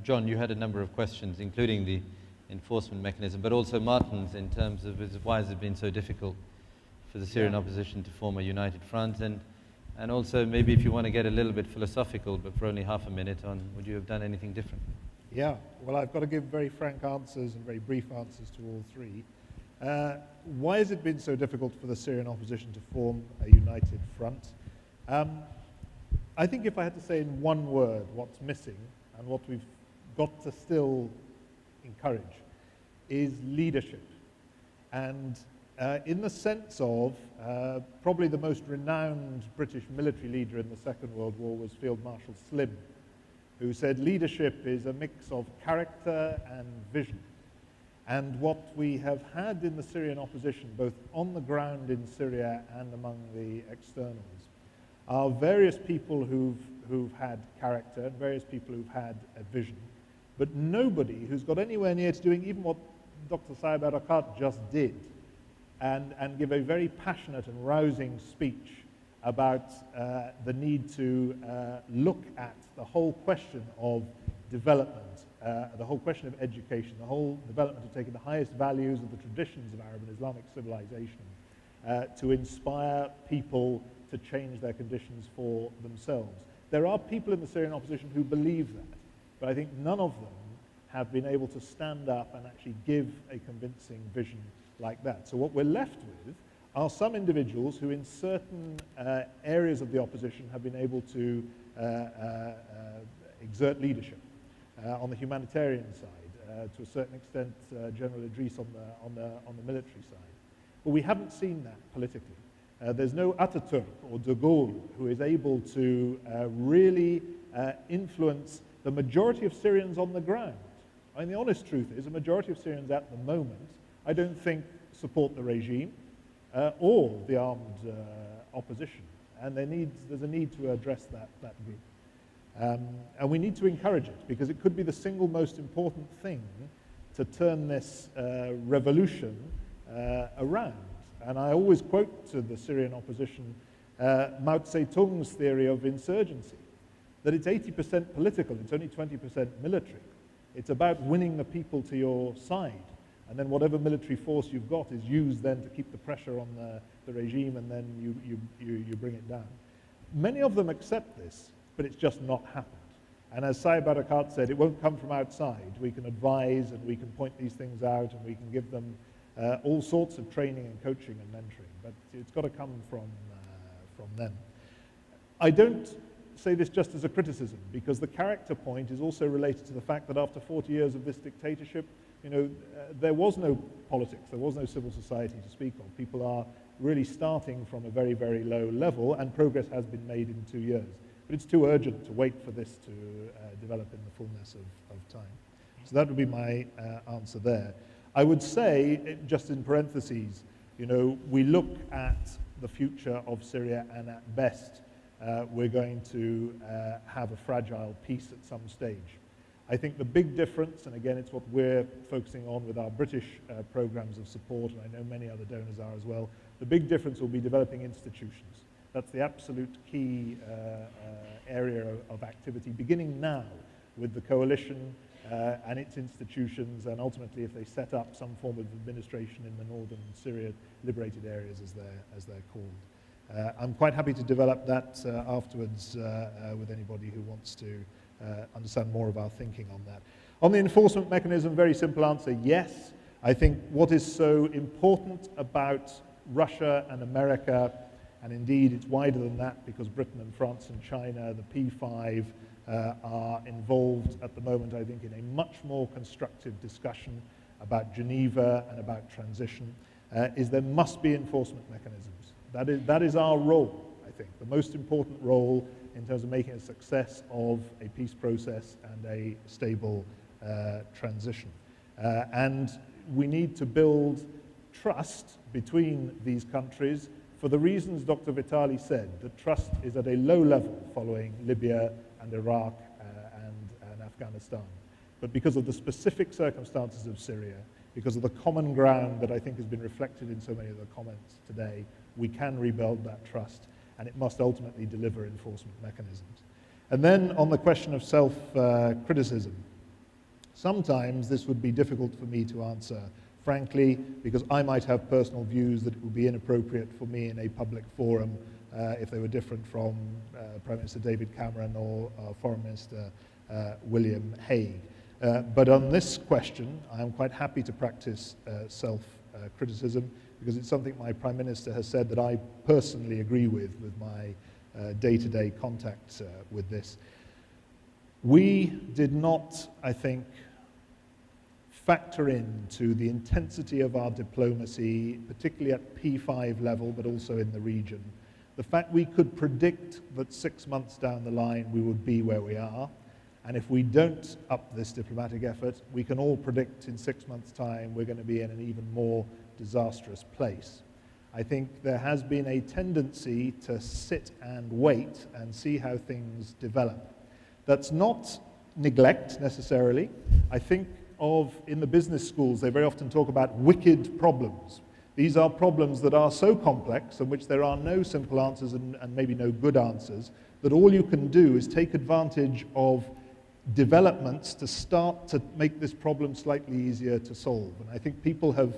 John, you had a number of questions, including the enforcement mechanism, but also Martin's in terms of why has it been so difficult for the Syrian opposition to form a united front, and also maybe if you want to get a little bit philosophical, but for only half a minute, on would you have done anything different? Yeah, well, I've got to give very frank answers and very brief answers to all three. Why has it been so difficult for the Syrian opposition to form a united front? I think if I had to say in one word what's missing and what we've got to still encourage is leadership. And in the sense of probably the most renowned British military leader in the Second World War was Field Marshal Slim, who said leadership is a mix of character and vision. And what we have had in the Syrian opposition, both on the ground in Syria and among the externals, are various people who've had character and various people who've had a vision, but nobody who's got anywhere near to doing even what Dr. Saeb Erekat just did, and give a very passionate and rousing speech about the need to look at the whole question of development, the whole question of education, the whole development of taking the highest values of the traditions of Arab and Islamic civilization to inspire people to change their conditions for themselves. There are people in the Syrian opposition who believe that, but I think none of them have been able to stand up and actually give a convincing vision like that. So what we're left with are some individuals who in certain areas of the opposition have been able to exert leadership. On the humanitarian side, to a certain extent, General Idris on the military side. But we haven't seen that politically. There's no Ataturk or de Gaulle who is able to really influence the majority of Syrians on the ground. I mean, the honest truth is, a majority of Syrians at the moment, I don't think support the regime or the armed opposition. And there's a need to address that group. And we need to encourage it, because it could be the single most important thing to turn this revolution around. And I always quote to the Syrian opposition Mao Zedong's theory of insurgency, that it's 80% political, it's only 20% military. It's about winning the people to your side, and then whatever military force you've got is used then to keep the pressure on the regime, and then you bring it down. Many of them accept this, but it's just not happened. And as Saeb Erekat said, it won't come from outside. We can advise and we can point these things out and we can give them all sorts of training and coaching and mentoring, but it's got to come from them. I don't say this just as a criticism, because the character point is also related to the fact that after 40 years of this dictatorship, there was no politics, there was no civil society to speak of. People are really starting from a very, very low level, and progress has been made in 2 years. But it's too urgent to wait for this to develop in the fullness of time. So that would be my answer there. I would say, just in parentheses, we look at the future of Syria, and at best, we're going to have a fragile peace at some stage. I think the big difference, and again, it's what we're focusing on with our British programs of support, and I know many other donors are as well, the big difference will be developing institutions. That's the absolute key area of activity, beginning now with the coalition and its institutions, and ultimately if they set up some form of administration in the northern Syria liberated areas, as they're called. I'm quite happy to develop that afterwards with anybody who wants to understand more of our thinking on that. On the enforcement mechanism, very simple answer, yes. I think what is so important about Russia and America, and indeed it's wider than that because Britain and France and China, the P5, are involved at the moment, I think, in a much more constructive discussion about Geneva and about transition, is there must be enforcement mechanisms. That is our role, I think, the most important role in terms of making a success of a peace process and a stable transition. And we need to build trust between these countries for the reasons Dr. Vitali said. The trust is at a low level following Libya and Iraq and Afghanistan. But because of the specific circumstances of Syria, because of the common ground that I think has been reflected in so many of the comments today, we can rebuild that trust, and it must ultimately deliver enforcement mechanisms. And then on the question of self-criticism, sometimes this would be difficult for me to answer, frankly, because I might have personal views that it would be inappropriate for me in a public forum if they were different from Prime Minister David Cameron or Foreign Minister William Hague. But on this question, I am quite happy to practice self-criticism because it's something my Prime Minister has said that I personally agree with my day-to-day contacts with this. We did not, I think, factor into the intensity of our diplomacy, particularly at P5 level, but also in the region. The fact we could predict that 6 months down the line we would be where we are, and if we don't up this diplomatic effort, we can all predict in 6 months' time we're going to be in an even more disastrous place. I think there has been a tendency to sit and wait and see how things develop. That's not neglect necessarily. I think in the business schools, they very often talk about wicked problems. These are problems that are so complex in which there are no simple answers and maybe no good answers, that all you can do is take advantage of developments to start to make this problem slightly easier to solve. And I think people have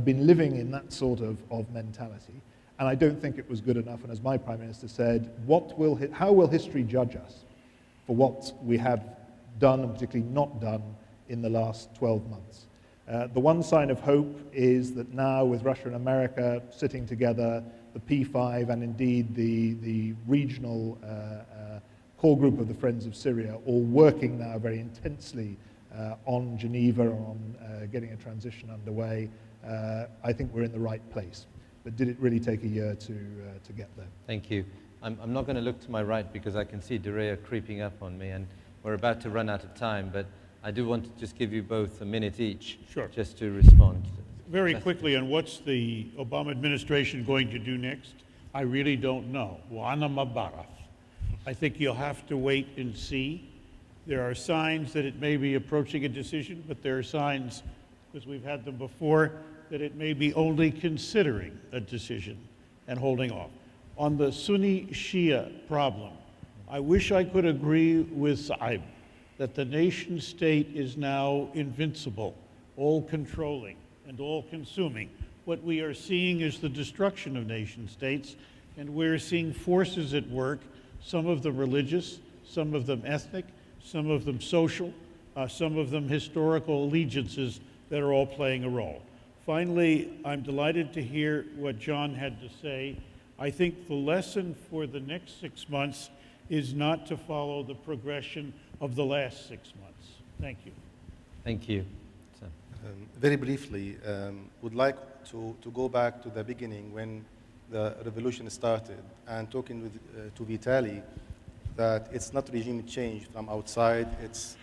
been living in that sort of mentality. And I don't think it was good enough. And as my Prime Minister said, how will history judge us for what we have done and particularly not done in the last 12 months? The one sign of hope is that now with Russia and America sitting together, the P5 and indeed the regional core group of the Friends of Syria, all working now very intensely on Geneva, on getting a transition underway, I think we're in the right place. But did it really take a year to get there? Thank you. I'm not going to look to my right because I can see Durea creeping up on me, and we're about to run out of time, but I do want to just give you both a minute each, Sure. just to respond. Very quickly, on what's the Obama administration going to do next? I really don't know. Wana mabaraf. I think you'll have to wait and see. There are signs that it may be approaching a decision, but there are signs, because we've had them before, that it may be only considering a decision and holding off. On the Sunni-Shia problem, I wish I could agree with Saib that the nation state is now invincible, all-controlling, and all-consuming. What we are seeing is the destruction of nation states, and we're seeing forces at work, some of them religious, some of them ethnic, some of them social, some of them historical allegiances that are all playing a role. Finally, I'm delighted to hear what John had to say. I think the lesson for the next 6 months is not to follow the progression of the last 6 months. Thank you. Thank you. Very briefly, would like to go back to the beginning when the revolution started and talking to Vitaly that it's not regime change from outside. It's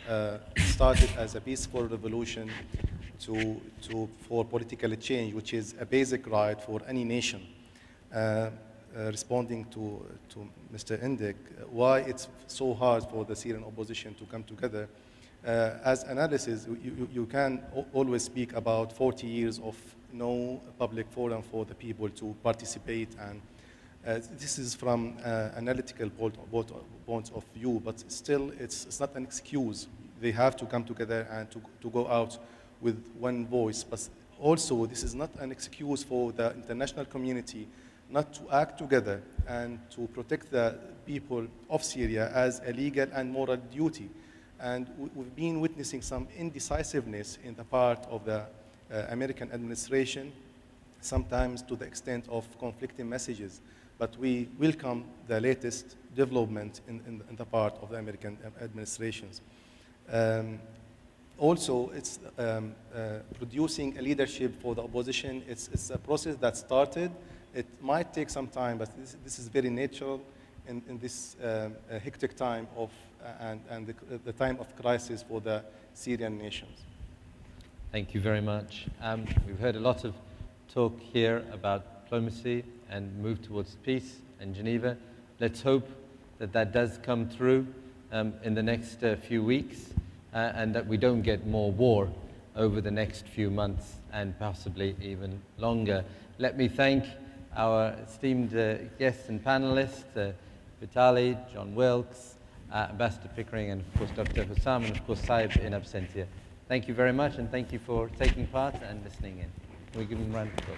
started as a peaceful revolution for political change, which is a basic right for any nation. Responding to Mr. Indik, why it's so hard for the Syrian opposition to come together. As analysis, you can always speak about 40 years of no public forum for the people to participate, and this is from analytical points of view, but still it's not an excuse. They have to come together and to go out with one voice, but also this is not an excuse for the international community not to act together and to protect the people of Syria as a legal and moral duty. And we've been witnessing some indecisiveness in the part of the American administration, sometimes to the extent of conflicting messages. But we welcome the latest development in the part of the American administrations. Also, it's producing a leadership for the opposition. It's a process that started. It might take some time, but this is very natural in this hectic time of and the time of crisis for the Syrian nations. Thank you very much. We've heard a lot of talk here about diplomacy and move towards peace and Geneva. Let's hope that that does come through in the next few weeks and that we don't get more war over the next few months and possibly even longer. Let me thank our esteemed guests and panelists, Vitaly, John Wilkes, Ambassador Pickering, and of course Dr. Hussam, and of course Saib in absentia. Thank you very much, and thank you for taking part and listening in. Can we give them a round of applause?